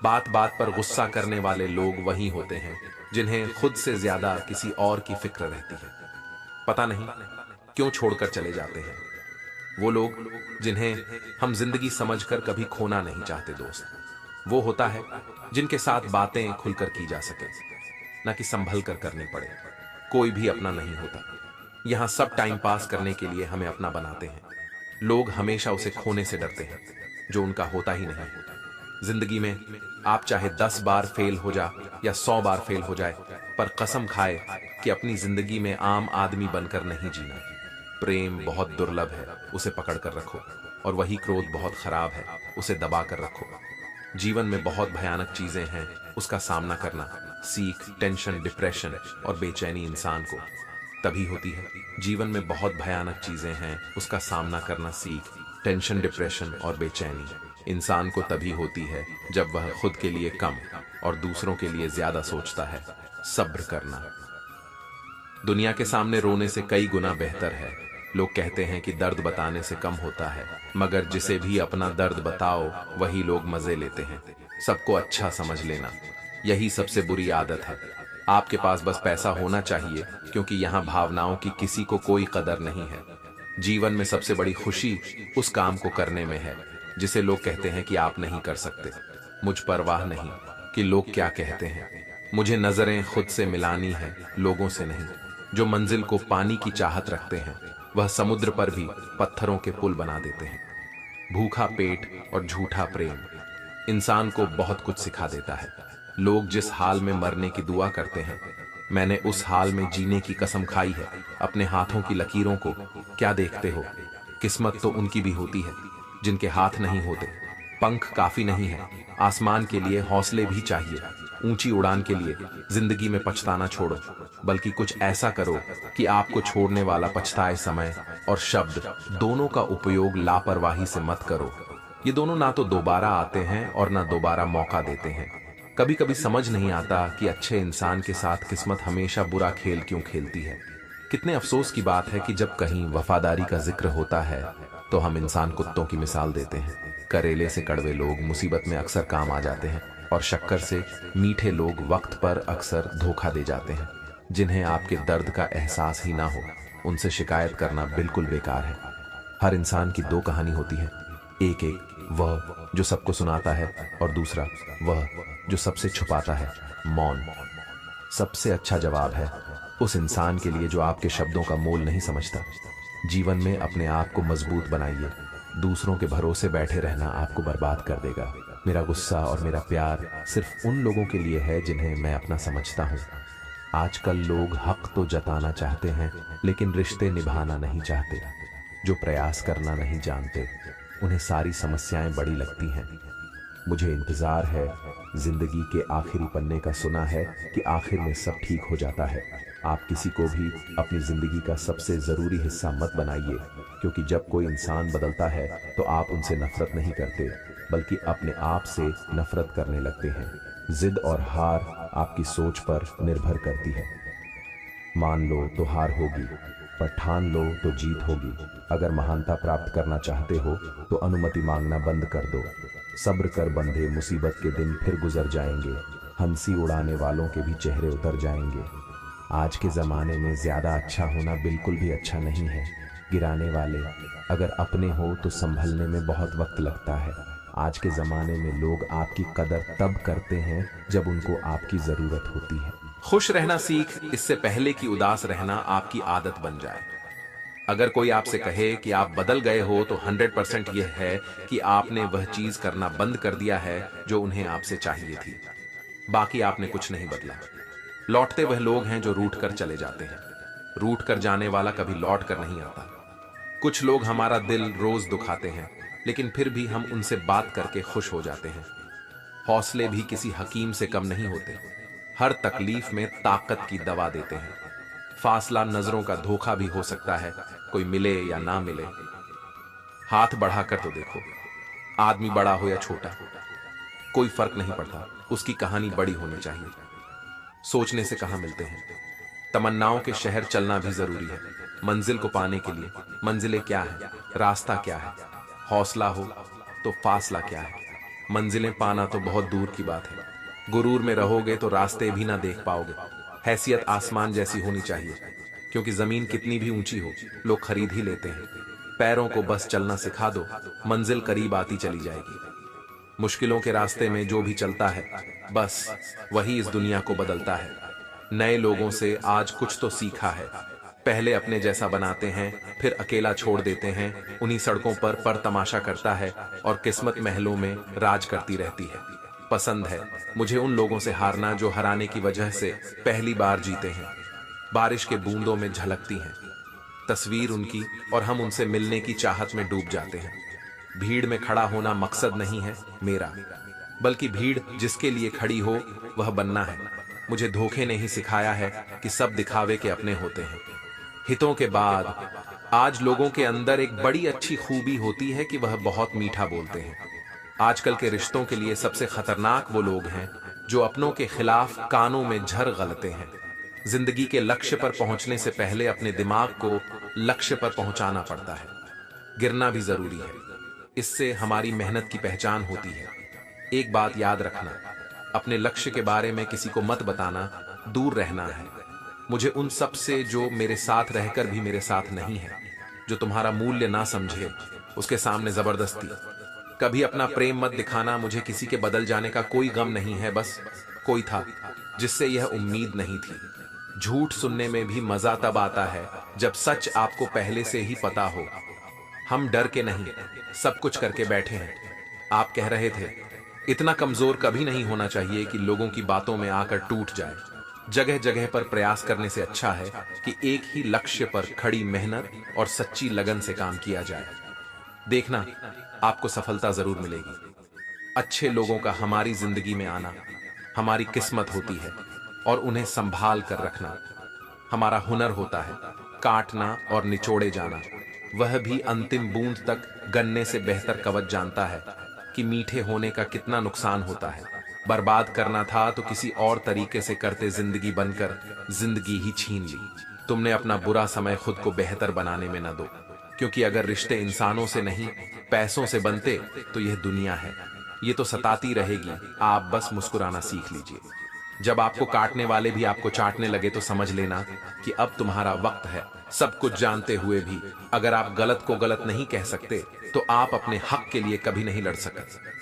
बात बात पर गुस्सा करने वाले लोग वही होते हैं जिन्हें खुद से ज्यादा किसी और की फिक्र रहती है। पता नहीं क्यों छोड़कर चले जाते हैं वो लोग जिन्हें हम जिंदगी समझकर कभी खोना नहीं चाहते। दोस्त वो होता है जिनके साथ बातें खुलकर की जा सके, ना कि संभल कर करनी पड़े। कोई भी अपना नहीं होता। यहाँ सब टाइम पास करने के लिए हमें अपना बनाते हैं। लोग हमेशा उसे खोने से डरते हैं जो उनका होता ही नहीं। जिंदगी में आप चाहे 10 बार फेल हो जा या 100 बार फेल हो जाए, पर कसम खाए कि अपनी जिंदगी में आम आदमी बनकर नहीं जीना। प्रेम बहुत दुर्लभ है, उसे पकड़ कर रखो, और वही क्रोध बहुत खराब है, उसे दबा कर रखो। जीवन में बहुत भयानक चीजें हैं, उसका सामना करना सीख टेंशन, डिप्रेशन और बेचैनी इंसान को तभी होती है। जीवन में बहुत भयानक चीजें हैं, उसका सामना करना सीख टेंशन, डिप्रेशन और बेचैनी इंसान को तभी होती है जब वह खुद के लिए कम और दूसरों के लिए ज्यादा सोचता है। सब्र करना दुनिया के सामने रोने से कई गुना बेहतर है। लोग कहते हैं कि दर्द बताने से कम होता है, मगर जिसे भी अपना दर्द बताओ वही लोग मजे लेते हैं। सबको अच्छा समझ लेना यही सबसे बुरी आदत है। आपके पास बस पैसा होना चाहिए, क्योंकि यहाँ भावनाओं की किसी को कोई कदर नहीं है। जीवन में सबसे बड़ी खुशी उस काम को करने में है जिसे लोग कहते हैं कि आप नहीं कर सकते। मुझ परवाह नहीं कि लोग क्या कहते हैं, मुझे नजरें खुद से मिलानी है, लोगों से नहीं। जो मंजिल को पानी की चाहत रखते हैं वह समुद्र पर भी पत्थरों के पुल बना देते हैं। भूखा पेट और झूठा प्रेम इंसान को बहुत कुछ सिखा देता है। लोग जिस हाल में मरने की दुआ करते हैं, मैंने उस हाल में जीने की कसम खाई है। अपने हाथों की लकीरों को क्या देखते हो? किस्मत तो उनकी भी होती है जिनके हाथ नहीं होते। पंख काफी नहीं है, आसमान के लिए हौसले भी चाहिए। ऊंची उड़ान के लिए जिंदगी में पछताना छोड़ो, बल्कि कुछ ऐसा करो कि आपको छोड़ने वाला पछताए। समय और शब्द दोनों का उपयोग लापरवाही से मत करो। ये दोनों ना तो दोबारा आते हैं और ना दोबारा मौका देते हैं। कभी कभी समझ नहीं आता कि अच्छे इंसान के साथ किस्मत हमेशा बुरा खेल क्यों खेलती है। कितने अफसोस की बात है कि जब कहीं वफादारी का जिक्र होता है तो हम इंसान कुत्तों की मिसाल देते हैं। करेले से कड़वे लोग मुसीबत में अक्सर काम आ जाते हैं, और शक्कर से मीठे लोग वक्त पर अक्सर धोखा दे जाते हैं। जिन्हें आपके दर्द का एहसास ही ना हो, उनसे शिकायत करना बिल्कुल बेकार है। हर इंसान की दो कहानी होती है, एक वह जो सबको सुनाता है, और दूसरा वह जो सबसे छुपाता है, मौन। सबसे अच्छा जवाब है उस इंसान के लिए जो आपके शब्दों का मोल नहीं समझता। जीवन में अपने आप को मजबूत बनाइए। दूसरों के भरोसे बैठे रहना आपको बर्बाद कर देगा। मेरा गुस्सा और मेरा प्यार सिर्फ उन लोगों के लिए है जिन्हें मैं अपना समझता हूँ। आजकल लोग हक तो जताना चाहते हैं, लेकिन रिश्ते निभाना नहीं चाहते। जो प्रयास करना नहीं जानते, उन्हें सारी समस्याएं बड़ी लगती हैं। मुझे इंतजार है जिंदगी के आखिरी पन्ने का। सुना है कि आखिर में सब ठीक हो जाता है। आप किसी को भी अपनी जिंदगी का सबसे जरूरी हिस्सा मत बनाइए, क्योंकि जब कोई इंसान बदलता है तो आप उनसे नफरत नहीं करते, बल्कि अपने आप से नफरत करने लगते हैं। जिद और हार आपकी सोच पर निर्भर करती है। मान लो तो हार होगी, पर ठान लो तो जीत होगी। अगर महानता प्राप्त करना चाहते हो तो अनुमति मांगना बंद कर दो। सब्र कर बंधे, मुसीबत के दिन फिर गुजर जाएंगे। हंसी उड़ाने वालों के भी चेहरे उतर जाएंगे। आज के जमाने में ज्यादा अच्छा होना बिल्कुल भी अच्छा नहीं है। गिराने वाले अगर अपने हो तो संभलने में बहुत वक्त लगता है। आज के जमाने में लोग आपकी कदर तब करते हैं जब उनको आपकी जरूरत होती है। खुश रहना सीख, इससे पहले कि उदास रहना आपकी आदत बन जाए। अगर कोई आपसे कहे कि आप बदल गए हो तो 100% यह है कि आपने वह चीज करना बंद कर दिया है जो उन्हें आपसे चाहिए थी। बाकी आपने कुछ नहीं बदला। लौटते वह लोग हैं जो रूठ कर चले जाते हैं। रूठ कर जाने वाला कभी लौट कर नहीं आता। कुछ लोग हमारा दिल रोज दुखाते हैं, लेकिन फिर भी हम उनसे बात करके खुश हो जाते हैं। हौसले भी किसी हकीम से कम नहीं होते। हर तकलीफ में ताकत की दवा देते हैं। फासला नजरों का धोखा भी हो सकता है, कोई मिले या ना मिले। हाथ बढ़ाकर तो देखो, आदमी बड़ा हो या छोटा, कोई फर्क नहीं पड़ता, उसकी कहानी बड़ी होनी चाहिए। सोचने से कहां मिलते हैं। तमन्नाओं के शहर चलना भी जरूरी है। मंजिल को पाने के लिए मंजिलें क्या है, रास्ता क्या है, हौसला हो तो फासला क्या है। मंजिलें पाना तो बहुत दूर की बात है। गुरूर में रहोगे तो रास्ते भी ना देख पाओगे। हैसियत आसमान जैसी होनी चाहिए, क्योंकि जमीन कितनी भी ऊंची हो लोग खरीद ही लेते हैं। पैरों को बस चलना सिखा दो, मंजिल करीब आती चली जाएगी। मुश्किलों के रास्ते में जो भी चलता है, बस वही इस दुनिया को बदलता है। नए लोगों से आज कुछ तो सीखा है। पहले अपने जैसा बनाते हैं, फिर अकेला छोड़ देते हैं। उन्हीं सड़कों पर तमाशा करता है और किस्मत महलों में राज करती रहती है। पसंद है मुझे उन लोगों से हारना जो हराने की वजह से पहली बार जीते हैं। बारिश के बूंदों में झलकती हैं तस्वीर उनकी, और हम उनसे मिलने की चाहत में डूब जाते हैं। भीड़ में खड़ा होना मकसद नहीं है मेरा, बल्कि भीड़ जिसके लिए खड़ी हो वह बनना है। मुझे धोखे ने ही सिखाया है कि सब दिखावे के अपने होते हैं। हितों के बाद आज लोगों के अंदर एक बड़ी अच्छी खूबी होती है कि वह बहुत मीठा बोलते हैं। आजकल के रिश्तों के लिए सबसे खतरनाक वो लोग हैं जो अपनों के खिलाफ कानों में झर गलते हैं। जिंदगी के लक्ष्य पर पहुंचने से पहले अपने दिमाग को लक्ष्य पर पहुंचाना पड़ता है। गिरना भी जरूरी है, इससे हमारी मेहनत की पहचान होती है। एक बात याद रखना, अपने लक्ष्य के बारे में किसी को मत बताना, दूर रहना है। मुझे उन सब से जो मेरे साथ रहकर भी मेरे साथ नहीं है, जो तुम्हारा मूल्य ना समझे, उसके सामने जबरदस्ती। कभी अपना प्रेम मत दिखाना। मुझे किसी के बदल जाने का कोई गम नहीं है, बस कोई था जिससे यह उम्मीद नहीं थी। झूठ सुनने में भी मजा तब आता है जब सच आपको पहले से ही पता हो। हम डर के नहीं, सब कुछ करके बैठे हैं। आप कह रहे थे, इतना कमजोर कभी नहीं होना चाहिए कि लोगों की बातों में आकर टूट जाए। जगह जगह पर प्रयास करने से अच्छा है कि एक ही लक्ष्य पर खड़ी मेहनत और सच्ची लगन से काम किया जाए। देखना, आपको सफलता जरूर मिलेगी। अच्छे लोगों का हमारी जिंदगी में आना हमारी किस्मत होती है और उन्हें संभाल कर रखना हमारा हुनर होता है। काटना और निचोड़े जाना, वह भी अंतिम बूंद तक गन्ने से बेहतर कवच जानता है कि मीठे होने का कितना नुकसान होता है। बर्बाद करना था तो किसी और तरीके से करते, जिंदगी बनकर जिंदगी ही छीन ली। तुमने अपना बुरा समय खुद को बेहतर बनाने में न दो, क्योंकि अगर रिश्ते इंसानों से नहीं पैसों से बनते तो यह दुनिया है, ये तो सताती रहेगी। आप बस मुस्कुराना सीख लीजिए। जब आपको काटने वाले भी आपको चाटने लगे तो समझ लेना कि अब तुम्हारा वक्त है। सब कुछ जानते हुए भी अगर आप गलत को गलत नहीं कह सकते तो आप अपने हक के लिए कभी नहीं लड़ सकते।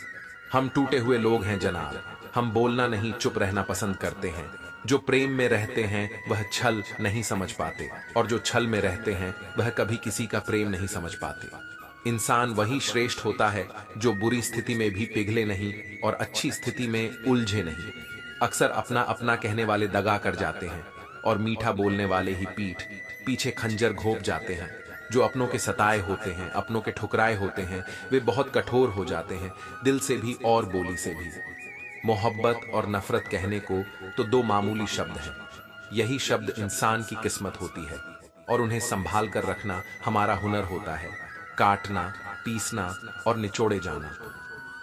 हम टूटे हुए लोग हैं जनाब, हम बोलना नहीं चुप रहना पसंद करते हैं। जो प्रेम में रहते हैं वह छल नहीं समझ पाते, और जो छल में रहते हैं वह कभी किसी का प्रेम नहीं समझ पाते। इंसान वही श्रेष्ठ होता है जो बुरी स्थिति में भी पिघले नहीं और अच्छी स्थिति में उलझे नहीं। अक्सर अपना अपना कहने वाले दगा कर जाते हैं और मीठा बोलने वाले ही पीठ पीछे खंजर घोंप जाते हैं। जो अपनों के सताए होते हैं, अपनों के ठुकराए होते हैं, वे बहुत कठोर हो जाते हैं, दिल से भी और बोली से भी। मोहब्बत और नफरत कहने को तो दो मामूली शब्द हैं। यही शब्द इंसान की किस्मत होती है और उन्हें संभाल कर रखना हमारा हुनर होता है। काटना, पीसना और निचोड़े जाना,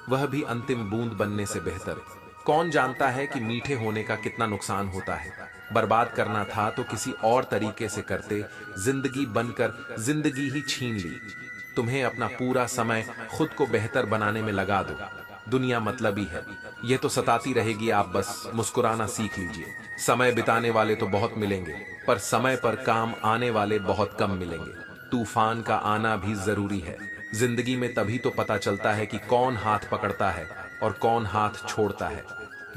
वह भी अंतिम बूंद बनने से बेहतर। कौन जानता है कि मीठे होने का कितना नुकसान होता है। बर्बाद करना था तो किसी और तरीके से करते, जिंदगी बनकर जिंदगी ही छीन ली। तुम्हें अपना पूरा समय खुद को बेहतर बनाने में लगा दो। दुनिया मतलबी है, यह तो सताती रहेगी। आप बस मुस्कुराना सीख लीजिए। समय बिताने वाले तो बहुत मिलेंगे, पर समय पर काम आने वाले बहुत कम मिलेंगे। तूफान का आना भी जरूरी है। जिंदगी में तभी तो पता चलता है कि कौन हाथ पकड़ता है और कौन हाथ छोड़ता है।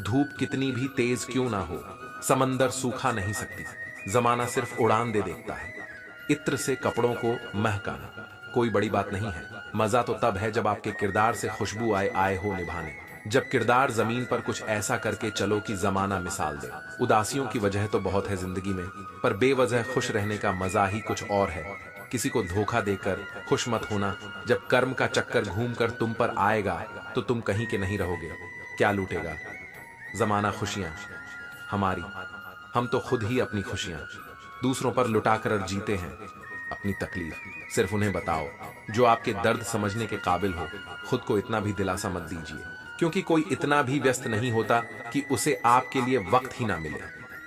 धूप कितनी भी तेज क्यों ना हो, समंदर सूखा नहीं सकती। जमाना सिर्फ उड़ान दे देखता है। इत्र से कपड़ों को महकाना कोई बड़ी बात नहीं है। मजा तो तब है जब आपके किरदार से खुशबू आए हो निभाने। जब किरदार जमीन पर कुछ ऐसा करके चलो कि जमाना मिसाल दे। उदासियों की वजह तो बहुत है जिंदगी में, पर बेवजह खुश रहने का मजा ही कुछ और है। किसी को धोखा देकर खुश मत होना। जब कर्म का चक्कर घूमकर तुम पर आएगा तो तुम कहीं के नहीं रहोगे। क्या लूटेगा जमाना खुशियां हमारी? हम तो खुद ही अपनी खुशियां दूसरों पर लुटाकर जीते हैं। अपनी तकलीफ सिर्फ उन्हें बताओ जो आपके दर्द समझने के काबिल हो। खुद को इतना भी दिलासा मत दीजिए, क्योंकि कोई इतना भी व्यस्त नहीं होता कि उसे आपके लिए वक्त ही ना मिले।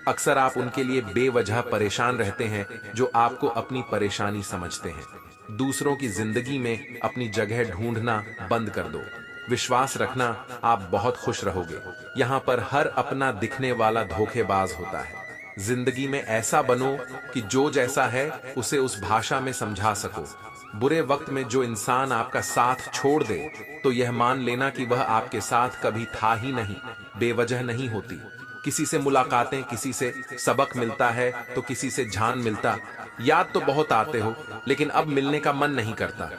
अक्सर आप उनके लिए बेवजह परेशान रहते हैं जो आपको अपनी परेशानी समझते हैं। दूसरों की जिंदगी में अपनी जगह ढूंढना बंद कर दो। विश्वास रखना, आप बहुत खुश रहोगे। यहाँ पर हर अपना दिखने वाला धोखेबाज होता है। जिंदगी में ऐसा बनो कि जो जैसा है उसे उस भाषा में समझा सको। बुरे वक्त में जो इंसान आपका साथ छोड़ दे तो यह मान लेना कि वह आपके साथ कभी था ही नहीं। बेवजह नहीं होती। किसी से मुलाकातें, किसी से सबक मिलता है तो किसी से जान मिलता। याद तो बहुत आते हो, लेकिन अब मिलने का मन नहीं करता।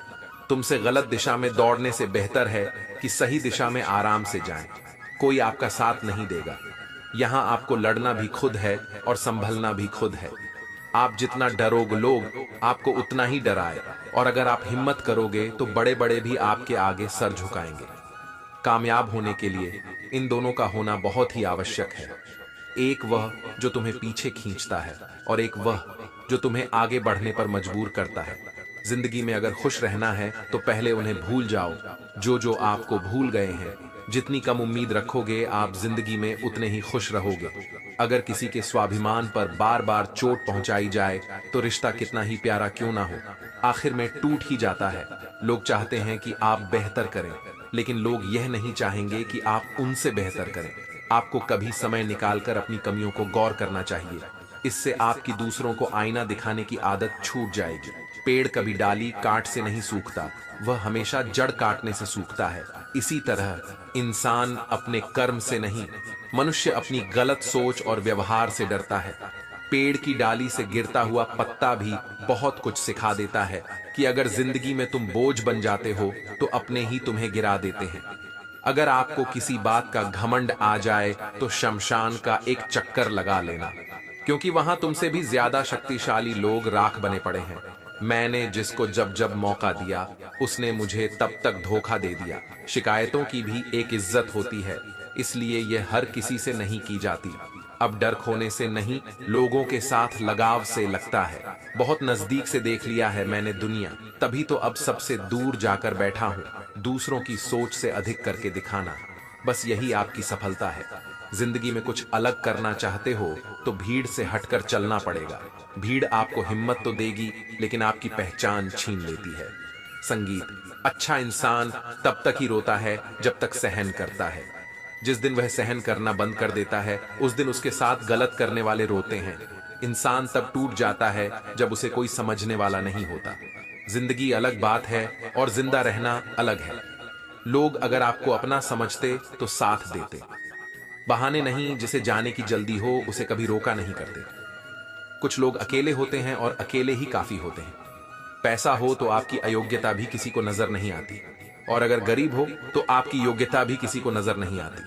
तुमसे गलत दिशा में दौड़ने से बेहतर है कि सही दिशा में आराम से जाएं। कोई आपका साथ नहीं देगा। यहाँ आपको लड़ना भी खुद है और संभलना भी खुद है। आप जितना डरोगे लोग आपको उतना ही डराए, और अगर आप हिम्मत करोगे तो बड़े बड़े भी आपके आगे सर झुकाएंगे। कामयाब होने के लिए इन दोनों का होना बहुत ही आवश्यक है। एक वह जो तुम्हें पीछे खींचता है और एक वह जो तुम्हें आगे बढ़ने पर मजबूर करता है। जिंदगी में अगर खुश रहना है तो पहले उन्हें भूल जाओ जो जो आपको भूल गए हैं। जितनी कम उम्मीद रखोगे आप जिंदगी में उतने ही खुश रहोगे। अगर किसी के स्वाभिमान पर बार बार चोट पहुंचाई जाए तो रिश्ता कितना ही प्यारा क्यों ना हो, आखिर में टूट ही जाता है। लोग चाहते हैं कि आप बेहतर करें, लेकिन लोग यह नहीं चाहेंगे कि आप उनसे बेहतर करें। आपको कभी समय निकालकर अपनी कमियों को गौर करना चाहिए। इससे आपकी दूसरों को आईना दिखाने की आदत छूट जाएगी। पेड़ कभी डाली काट से नहीं सूखता, वह हमेशा जड़ काटने से सूखता है। इसी तरह इंसान अपने कर्म से नहीं, मनुष्य अपनी गलत सोच और व्यवहार से डरता है। पेड़ की डाली से गिरता हुआ पत्ता भी बहुत कुछ सिखा देता है कि अगर जिंदगी में तुम बोझ बन जाते हो तो अपने ही तुम्हें गिरा देते हैं। अगर आपको किसी बात का घमंड आ जाए तो शमशान का एक चक्कर लगा लेना, क्योंकि वहां तुमसे भी ज्यादा शक्तिशाली लोग राख बने पड़े हैं। मैंने जिसको जब जब मौका दिया उसने मुझे तब तक धोखा दे दिया। शिकायतों की भी एक इज्जत होती है, इसलिए यह हर किसी से नहीं की जाती। अब डर खोने से नहीं, लोगों के साथ लगाव से लगता है। बहुत नजदीक से देख लिया है मैंने दुनिया, तभी तो अब सबसे दूर जाकर बैठा हूं। दूसरों की सोच से अधिक करके दिखाना, बस यही आपकी सफलता है। जिंदगी में कुछ अलग करना चाहते हो तो भीड़ से हटकर चलना पड़ेगा। भीड़ आपको हिम्मत तो देगी, लेकिन आपकी पहचान छीन लेती है। संगीत। अच्छा इंसान तब तक ही रोता है जब तक सहन करता है। जिस दिन वह सहन करना बंद कर देता है उस दिन उसके साथ गलत करने वाले रोते हैं। इंसान तब टूट जाता है जब उसे कोई समझने वाला नहीं होता। जिंदगी अलग बात है और जिंदा रहना अलग है। लोग अगर आपको अपना समझते तो साथ देते। बहाने नहीं, जिसे जाने की जल्दी हो उसे कभी रोका नहीं करते। कुछ लोग अकेले होते हैं और अकेले ही काफी होते हैं। पैसा हो तो आपकी अयोग्यता भी किसी को नजर नहीं आती, और अगर गरीब हो तो आपकी योग्यता भी किसी को नजर नहीं आती।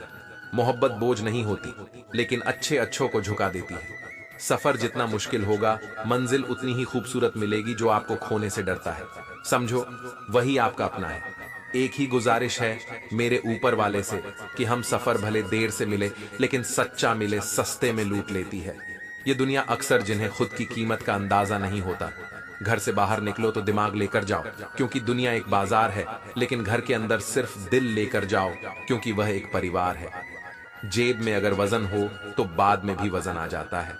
मोहब्बत बोझ नहीं होती, लेकिन अच्छे अच्छों को झुका देती है। सफर जितना मुश्किल होगा मंजिल उतनी ही खूबसूरत मिलेगी। जो आपको खोने से डरता है समझो वही आपका अपना है। एक ही गुजारिश है मेरे ऊपर वाले से कि हम सफर भले देर से मिले लेकिन सच्चा मिले सस्ते में लूट लेती है। ये दुनिया अक्सर जिन्हें खुद की कीमत का अंदाजा नहीं होता। घर से बाहर निकलो तो दिमाग लेकर जाओ, क्योंकि दुनिया एक बाजार है, लेकिन घर के अंदर सिर्फ दिल लेकर जाओ, क्योंकि वह एक परिवार है। जेब में अगर वजन हो तो बाद में भी वजन आ जाता है।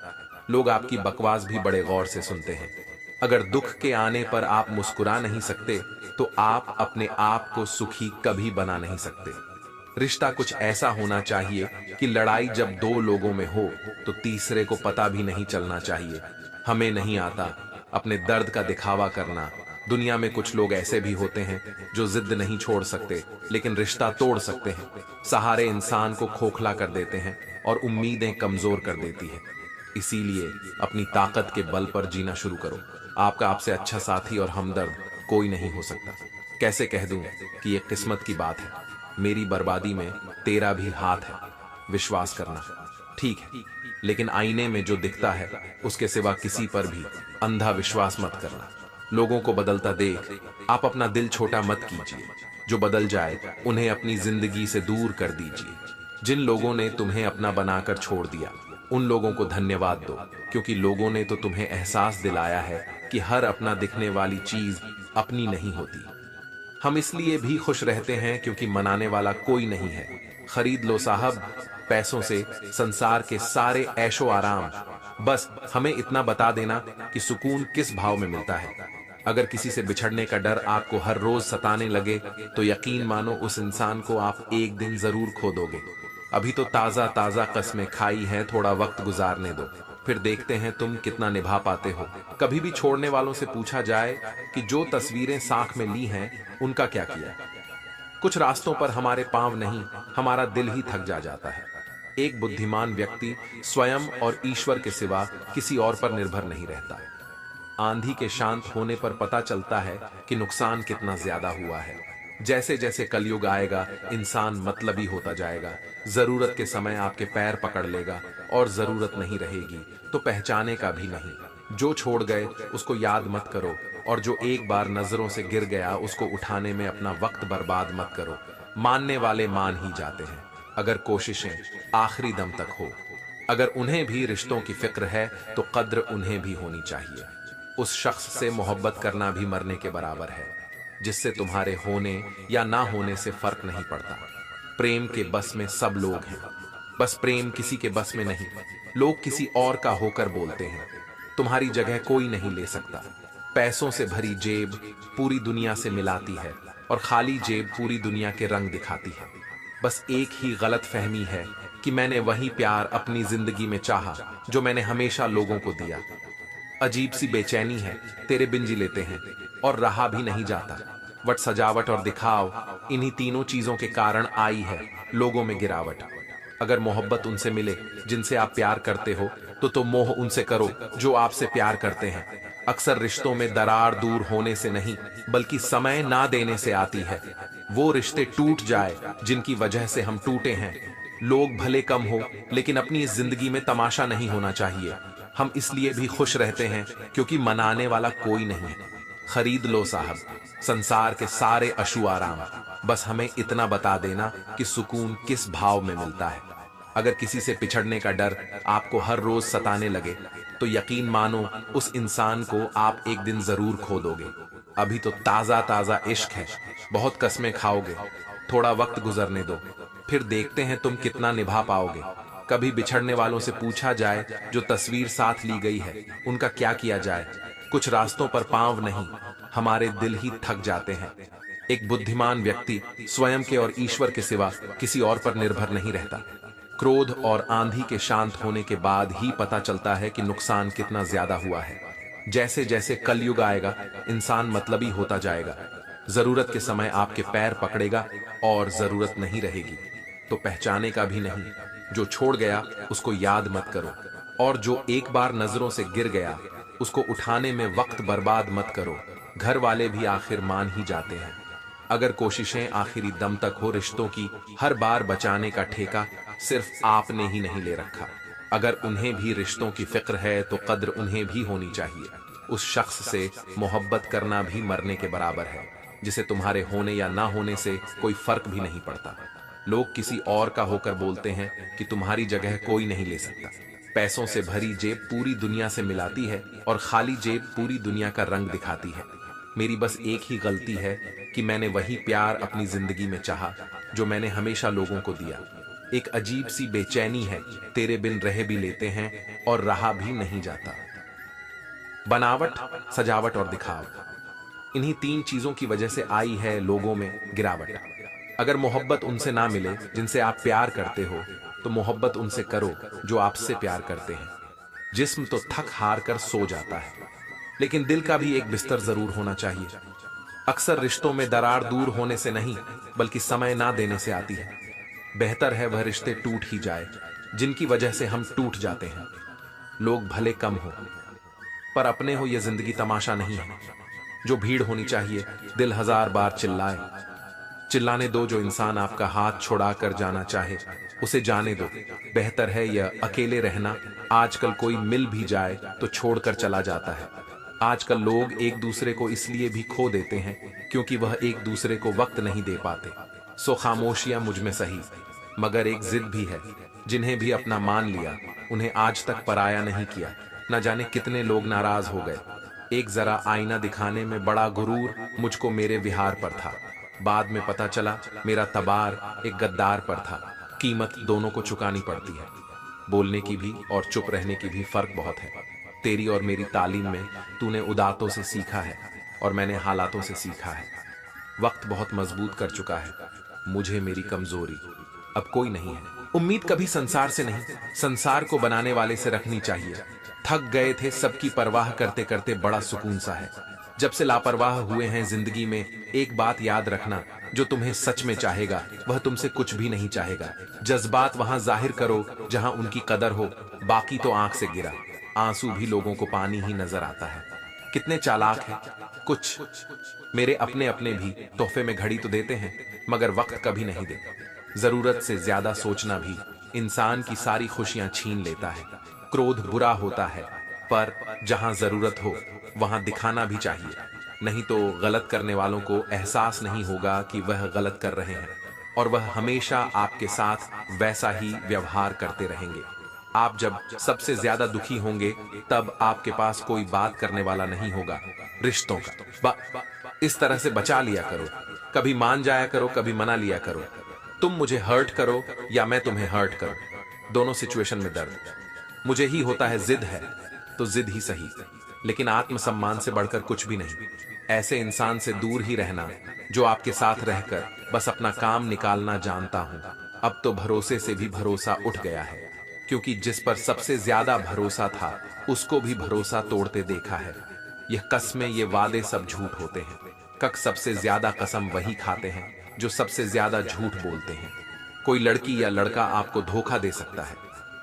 लोग आपकी बकवास भी बड़े गौर से सुनते हैं। अगर दुख के आने पर आप मुस्कुरा नहीं सकते तो आप अपने आप को सुखी कभी बना नहीं सकते। रिश्ता कुछ ऐसा होना चाहिए कि लड़ाई जब दो लोगों में हो तो तीसरे को पता भी नहीं चलना चाहिए। हमें नहीं आता अपने दर्द का दिखावा करना। दुनिया में कुछ लोग ऐसे भी होते हैं जो जिद नहीं छोड़ सकते लेकिन रिश्ता तोड़ सकते हैं। सहारे इंसान को खोखला कर देते हैं और उम्मीदें कमजोर कर देती है। इसीलिए अपनी ताकत के बल पर जीना शुरू करो। आपका आपसे अच्छा साथी और हमदर्द कोई नहीं हो सकता। कैसे कह दूं कि ये किस्मत की बात है। मेरी बर्बादी में तेरा भी हाथ है, विश्वास करना। ठीक है, लेकिन आईने में जो दिखता है उसके सिवा किसी पर भी अंधा विश्वास मत करना। लोगों को बदलता देख आप अपना दिल छोटा मत कीजिए। जो बदल जाए उन्हें अपनी जिंदगी से दूर कर दीजिए। जिन लोगों ने तुम्हें अपना बनाकर छोड़ दिया उन लोगों को धन्यवाद दो, क्योंकि लोगों ने तो तुम्हें एहसास दिलाया है कि हर अपना दिखने वाली चीज अपनी नहीं होती। हम इसलिए भी खुश रहते हैं क्योंकि मनाने वाला कोई नहीं है। खरीद लो साहब पैसों से संसार के सारे ऐशो आराम, बस हमें इतना बता देना कि सुकून किस भाव में मिलता है। अगर किसी से बिछड़ने का डर आपको हर रोज सताने लगे तो यकीन मानो उस इंसान को आप एक दिन जरूर खो दोगे। अभी तो ताजा ताजा कस्में खाई हैं, थोड़ा वक्त गुजारने दो, फिर देखते हैं तुम कितना निभा पाते हो। कभी भी छोड़ने वालों से पूछा जाए कि जो तस्वीरें साख में ली हैं उनका क्या किया। कुछ रास्तों पर हमारे पांव नहीं, हमारा दिल ही थक जाता है। एक बुद्धिमान व्यक्ति स्वयं और ईश्वर के सिवा किसी और पर निर्भर नहीं रहता। आंधी के शांत होने पर पता चलता है कि नुकसान कितना ज्यादा हुआ है। जैसे जैसे कलयुग आएगा इंसान मतलबी होता जाएगा। जरूरत के समय आपके पैर पकड़ लेगा और जरूरत नहीं रहेगी तो पहचाने का भी नहीं। जो छोड़ गए उसको याद मत करो, और जो एक बार नजरों से गिर गया उसको उठाने में अपना वक्त बर्बाद मत करो। मानने वाले मान ही जाते हैं अगर कोशिशें आखिरी दम तक हो। अगर उन्हें भी रिश्तों की फिक्र है तो कद्र उन्हें भी होनी चाहिए। उस शख्स से मोहब्बत करना भी मरने के बराबर है, जिससे तुम्हारे होने या ना होने से फर्क नहीं पड़ता। प्रेम के बस में सब लोग हैं, बस प्रेम किसी के बस में नहीं। लोग किसी और का होकर बोलते हैं। तुम्हारी जगह कोई नहीं ले सकता। पैसों से भरी जेब पूरी दुनिया से मिलाती है और खाली जेब पूरी दुनिया के रंग दिखाती है। बस एक ही गलत फहमी है कि मैंने वही प्यार अपनी जिंदगी में चाहा जो मैंने हमेशा लोगों को दिया। अजीब सी बेचैनी है, तेरे बिन जी लेते हैं और रहा भी नहीं जाता। वट सजावट और दिखाव, इन्हीं तीनों चीजों के कारण आई है लोगों में गिरावट। अगर मोहब्बत उनसे मिले जिनसे आप प्यार करते हो तो मोह उनसे करो जो आपसे प्यार करते हैं। अक्सर रिश्तों में दरार दूर होने से नहीं बल्कि समय ना देने से आती है। वो रिश्ते टूट जाए जिनकी वजह से हम टूटे हैं। लोग भले कम हो लेकिन अपनी इस जिंदगी में तमाशा नहीं होना चाहिए। हम इसलिए भी खुश रहते हैं क्योंकि मनाने वाला कोई नहीं है। खरीद लो साहब संसार के सारे अशु आराम, बस हमें इतना बता देना कि सुकून किस भाव में मिलता है। अगर किसी से पिछड़ने का डर आपको हर रोज सताने लगे तो यकीन मानो उस इंसान को आप एक दिन जरूर खो दोगे। अभी तो ताजा ताजा इश्क है, बहुत कस्में खाओगे। थोड़ा वक्त गुजरने दो, फिर देखते हैं तुम कितना निभा पाओगे। कभी बिछड़ने वालों से पूछा जाए जो तस्वीर साथ ली गई है उनका क्या किया जाए। कुछ रास्तों पर पांव नहीं, हमारे दिल ही थक जाते हैं। एक बुद्धिमान व्यक्ति स्वयं के और ईश्वर के सिवा किसी और पर निर्भर नहीं रहता। क्रोध और आंधी के शांत होने के बाद ही पता चलता है कि नुकसान कितना ज्यादा हुआ है। जैसे जैसे कलयुग आएगा इंसान मतलबी होता जाएगा। जरूरत के समय आपके पैर पकड़ेगा और जरूरत नहीं रहेगी तो पहचाने का भी नहीं। जो छोड़ गया उसको याद मत करो, और जो एक बार नजरों से गिर गया उसको उठाने में वक्त बर्बाद मत करो। घर वाले भी आखिर मान ही जाते हैं। अगर कोशिशें आखिरी दम तक हो रिश्तों की, हर बार बचाने का ठेका सिर्फ आपने ही नहीं ले रखा। अगर उन्हें भी रिश्तों की फिक्र है तो कद्र उन्हें भी होनी चाहिए। उस शख्स से मोहब्बत करना भी मरने के बराबर है, जिसे तुम्हारे होने या ना होने से कोई फर्क भी नहीं पड़ता। लोग किसी और का होकर बोलते हैं कि तुम्हारी जगह कोई नहीं ले सकता। पैसों से भरी जेब पूरी दुनिया से मिलाती है और खाली जेब पूरी दुनिया का रंग दिखाती है। मेरी बस एक ही गलती है कि मैंने वही प्यार अपनी जिंदगी में चाहा जो मैंने हमेशा लोगों को दिया। एक अजीब सी बेचैनी है, तेरे बिन रह भी लेते हैं और रहा भी नहीं जाता। बनावट, सजावट और दिखाव, इन्हीं तीन चीजों की वजह से आई है लोगों में गिरावट। अगर मोहब्बत उनसे ना मिले जिनसे आप प्यार करते हो तो मोहब्बत उनसे करो जो आपसे प्यार करते हैं। जिस्म तो थक हार कर सो जाता है, लेकिन दिल का भी एक बिस्तर जरूर होना चाहिए। अक्सर रिश्तों में दरार दूर होने से नहीं बल्कि समय ना देने से आती है। बेहतर है वह रिश्ते टूट ही जाए जिनकी वजह से हम टूट जाते हैं। लोग भले कम हो पर अपने हो, यह जिंदगी तमाशा नहीं है। जो भीड़ होनी चाहिए दिल हजार बार चिल्लाए। चिल्लाने दो जो इंसान आपका हाथ छुड़ा कर जाना चाहे उसे जाने दो। बेहतर है यह अकेले रहना। आजकल कोई मिल भी जाए तो छोड़कर चला जाता है। आजकल लोग एक दूसरे को इसलिए भी खो देते हैं क्योंकि वह एक दूसरे को वक्त नहीं दे पाते। सो खामोशियां मुझ में सही, मगर एक जिद भी है। जिन्हें भी अपना मान लिया उन्हें आज तक पराया नहीं किया। न जाने कितने लोग नाराज हो गए। एक जरा आईना दिखाने में बड़ा गुरूर मुझको मेरे विहार पर था। बाद में पता चला मेरा तबार एक गद्दार पर था। कीमत दोनों को चुकानी पड़ती है। बोलने की भी और चुप रहने की भी फर्क बहुत है। तेरी और मेरी तालीम में तूने उदातों से सीखा है और मैंने हालातों से सीखा है। वक्त बहुत मजबूत कर चुका है मुझे मेरी कमजोरी अब कोई नहीं है। उम्मीद कभी संसार से नहीं, संसार को बनाने वाले से रखनी चाहिए। थक गए थे सबकी परवाह करते करते, बड़ा सुकून सा है। जब से लापरवाह हुए हैं जिंदगी में, एक बात याद रखना, जो तुम्हें सच में चाहेगा वह तुमसे कुछ भी नहीं चाहेगा। जज्बात वहां जाहिर करो जहां उनकी कदर हो, बाकी तो आंख से गिरा। आंसू भी लोगों को पानी ही नजर आता है। कितने चालाक हैं कुछ मेरे अपने अपने भी तोहफे में घड़ी तो देते हैं मगर वक्त कभी नहीं देते। जरूरत से ज्यादा सोचना भी इंसान की सारी खुशियां छीन लेता है। क्रोध बुरा होता है पर जहां जरूरत हो वहां दिखाना भी चाहिए, नहीं तो गलत करने वालों को एहसास नहीं होगा कि वह गलत कर रहे हैं और वह हमेशा आपके साथ वैसा ही व्यवहार करते रहेंगे। आप जब सबसे ज्यादा दुखी होंगे तब आपके पास कोई बात करने वाला नहीं होगा। रिश्तों का इस तरह से बचा लिया करो, कभी मान जाया करो, कभी मना लिया करो। तुम मुझे हर्ट करो या मैं तुम्हें हर्ट करूं, दोनों सिचुएशन में दर्द मुझे ही होता है। जिद है तो जिद ही सही, लेकिन आत्मसम्मान से बढ़कर कुछ भी नहीं। ऐसे इंसान से दूर ही रहना जो आपके साथ रहकर बस अपना काम निकालना जानता हूं। अब तो भरोसे से भी भरोसा उठ गया है, क्योंकि जिस पर सबसे ज्यादा भरोसा था उसको भी भरोसा तोड़ते देखा है। यह कस्में, ये वादे सब झूठ होते हैं। कक सबसे ज्यादा कसम वही खाते हैं जो सबसे ज्यादा झूठ बोलते हैं। कोई लड़की या लड़का आपको धोखा दे सकता है,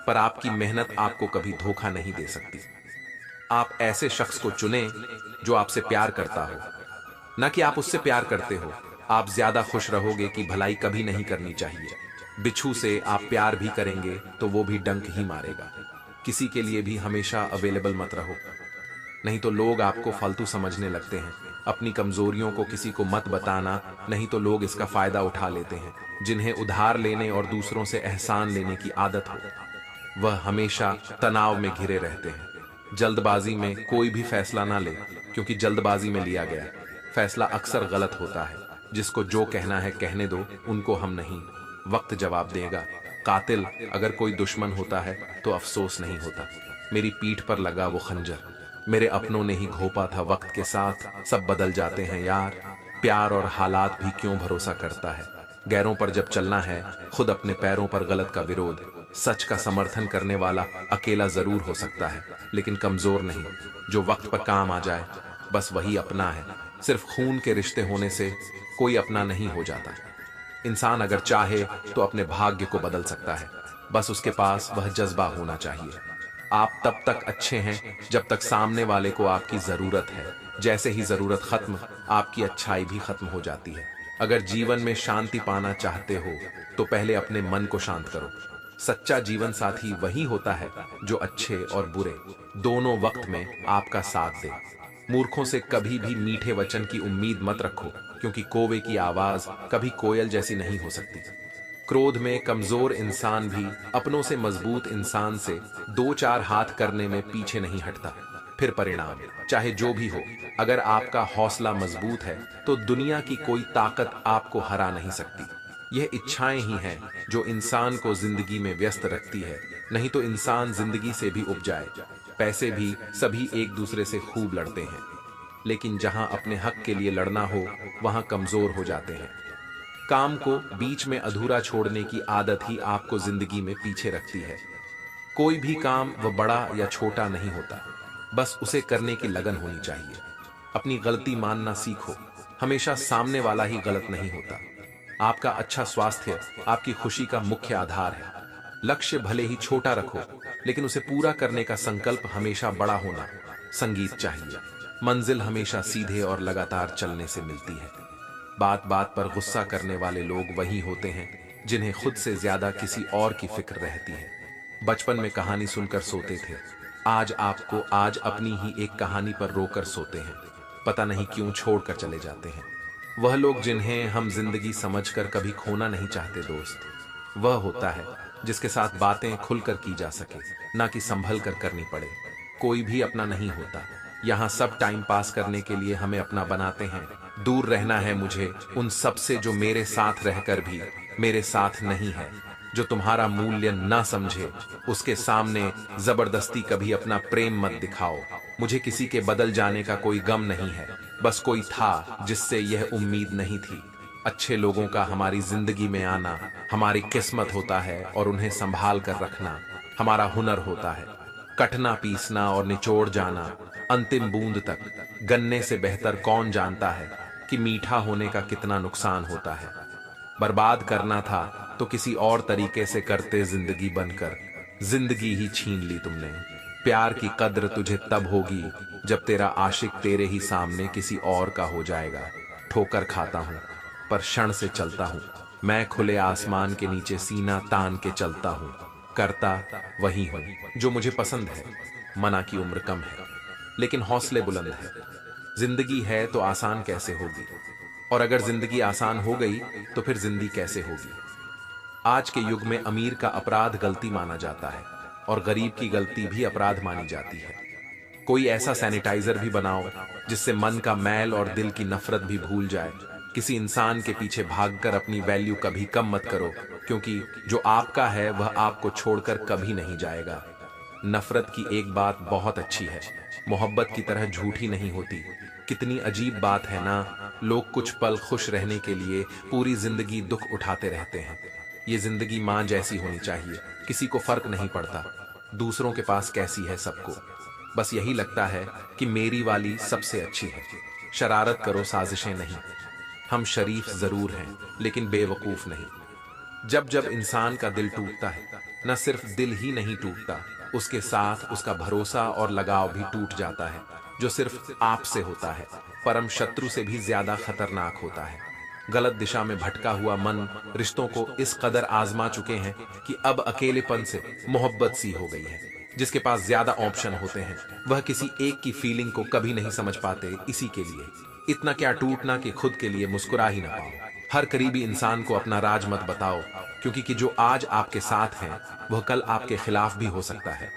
पर आपकी मेहनत आपको कभी धोखा नहीं दे सकती। आप ऐसे शख्स को चुनें जो आपसे प्यार करता हो, न कि आप उससे प्यार करते हो। आप ज्यादा खुश रहोगे कि भलाई कभी नहीं करनी चाहिए। बिच्छू से आप प्यार भी करेंगे तो वो भी डंक ही मारेगा। किसी के लिए भी हमेशा अवेलेबल मत रहो, नहीं तो लोग आपको फालतू समझने लगते हैं। अपनी कमजोरियों को किसी को मत बताना, नहीं तो लोग इसका फायदा उठा लेते हैं। जिन्हें उधार लेने और दूसरों से एहसान लेने की आदत हो वह हमेशा तनाव में घिरे रहते हैं। जल्दबाजी में कोई भी फैसला ना ले, क्योंकि जल्दबाजी में लिया गया फैसला अक्सर गलत होता है। जिसको जो कहना है कहने दो, उनको हम नहीं। वक्त जवाब देगा। कातिल अगर कोई दुश्मन होता है तो अफसोस नहीं होता। मेरी पीठ पर लगा वो खंजर मेरे अपनों ने ही घोंपा था। वक्त के साथ सब बदल जाते हैं यार। प्यार और हालात भी क्यों भरोसा करता है। गैरों पर जब चलना है, खुद अपने पैरों पर गलत का विरोध। सच का समर्थन करने वाला अकेला जरूर हो सकता है, लेकिन कमजोर नहीं। जो वक्त पर काम आ जाए बस वही अपना है। सिर्फ खून के रिश्ते होने से कोई अपना नहीं हो जाता। इंसान अगर चाहे तो अपने भाग्य को बदल सकता है, बस उसके पास वह जज्बा होना चाहिए। आप तब तक अच्छे हैं जब तक सामने वाले को आपकी जरूरत है। जैसे ही जरूरत खत्म, आपकी अच्छाई भी खत्म हो जाती है। अगर जीवन में शांति पाना चाहते हो तो पहले अपने मन को शांत करो। सच्चा जीवन साथी वही होता है जो अच्छे और बुरे दोनों वक्त में आपका साथ दे। मूर्खों से कभी भी मीठे वचन की उम्मीद मत रखो, क्योंकि कौवे की आवाज कभी कोयल जैसी नहीं हो सकती। क्रोध में कमजोर इंसान भी अपनों से मजबूत इंसान से दो चार हाथ करने में पीछे नहीं हटता। फिर परिणाम चाहे जो भी हो, अगर आपका हौसला मजबूत है तो दुनिया की कोई ताकत आपको हरा नहीं सकती। यह इच्छाएं ही हैं जो इंसान को जिंदगी में व्यस्त रखती है, नहीं तो इंसान जिंदगी से भी उब जाए। पैसे भी सभी एक दूसरे से खूब लड़ते हैं, लेकिन जहां अपने हक के लिए लड़ना हो वहां कमजोर हो जाते हैं। काम को बीच में अधूरा छोड़ने की आदत ही आपको जिंदगी में पीछे रखती है। कोई भी काम वह बड़ा या छोटा नहीं होता, बस उसे करने की लगन होनी चाहिए। अपनी गलती मानना सीखो, हमेशा सामने वाला ही गलत नहीं होता। आपका अच्छा स्वास्थ्य आपकी खुशी का मुख्य आधार है। लक्ष्य भले ही छोटा रखो, लेकिन उसे पूरा करने का संकल्प हमेशा बड़ा होना। संगीत चाहिए, मंजिल हमेशा सीधे और लगातार चलने से मिलती है। बात बात पर गुस्सा करने वाले लोग वही होते हैं जिन्हें खुद से ज्यादा किसी और की फिक्र रहती है। बचपन में कहानी सुनकर सोते थे, आज अपनी ही एक कहानी पर रोकर सोते हैं। पता नहीं क्यों छोड़कर चले जाते हैं। वह लोग जिन्हें हम जिंदगी समझकर कभी खोना नहीं चाहते दोस्त, वह होता है जिसके साथ बातें खुलकर की जा सके, ना कि संभल कर करनी पड़े। कोई भी अपना नहीं होता, यहाँ सब टाइम पास करने के लिए हमें अपना बनाते हैं। दूर रहना है मुझे उन सब से जो मेरे साथ रहकर भी मेरे साथ नहीं है। जो तुम्हारा मूल्य ना समझे उसके सामने जबरदस्ती कभी अपना प्रेम मत दिखाओ। मुझे किसी के बदल जाने का कोई गम नहीं है, बस कोई था जिससे यह उम्मीद नहीं थी। अच्छे लोगों का हमारी जिंदगी में आना हमारी किस्मत होता है, और उन्हें संभाल कर रखना हमारा हुनर होता है। कटना, पीसना और निचोड़ जाना अंतिम बूंद तक, गन्ने से बेहतर कौन जानता है कि मीठा होने का कितना नुकसान होता है। बर्बाद करना था तो किसी और तरीके से करते, जिंदगी बनकर जिंदगी ही छीन ली तुमने। प्यार की कद्र तुझे तब होगी जब तेरा आशिक तेरे ही सामने किसी और का हो जाएगा। ठोकर खाता हूँ पर क्षण से चलता हूँ, मैं खुले आसमान के नीचे सीना तान के चलता हूँ। करता वही हूँ जो मुझे पसंद है। मना की उम्र कम है लेकिन हौसले बुलंद है। जिंदगी है तो आसान कैसे होगी, और अगर जिंदगी आसान हो गई तो फिर जिंदगी कैसे होगी। आज के युग में अमीर का अपराध गलती माना जाता है, और गरीब की गलती भी अपराध मानी जाती है। कोई ऐसा सैनिटाइजर भी बनाओ जिससे मन का मैल और दिल की नफरत भी भूल जाए। किसी इंसान के पीछे भागकर अपनी वैल्यू कभी कम मत करो, क्योंकि जो आपका है वह आपको छोड़कर कभी नहीं जाएगा। नफरत की एक बात बहुत अच्छी है, मोहब्बत की तरह झूठी नहीं होती। कितनी अजीब बात है ना, लोग कुछ पल खुश रहने के लिए पूरी जिंदगी दुख उठाते रहते हैं। ये जिंदगी माँ जैसी होनी चाहिए, किसी को फर्क नहीं पड़ता दूसरों के पास कैसी है, सबको बस यही लगता है कि मेरी वाली सबसे अच्छी है। शरारत करो, साजिशें नहीं। हम शरीफ जरूर हैं लेकिन बेवकूफ नहीं। जब जब इंसान का दिल टूटता है, न सिर्फ दिल ही नहीं टूटता, उसके साथ उसका भरोसा और लगाव भी टूट जाता है, जो सिर्फ आपसे होता है। परम शत्रु से भी ज्यादा खतरनाक होता है। गलत दिशा में भटका हुआ मन रिश्तों को इस कदर आजमा चुके हैं कि अब अकेलेपन से मोहब्बत सी हो गई है। जिसके पास ज्यादा ऑप्शन होते हैं वह किसी एक की फीलिंग को कभी नहीं समझ पाते। इसी के लिए इतना क्या टूटना कि खुद के लिए मुस्कुरा ही ना पाओ। हर करीबी इंसान को अपना राज मत बताओ, क्योंकि कि जो आज आपके साथ हैं वह कल आपके खिलाफ भी हो सकता है।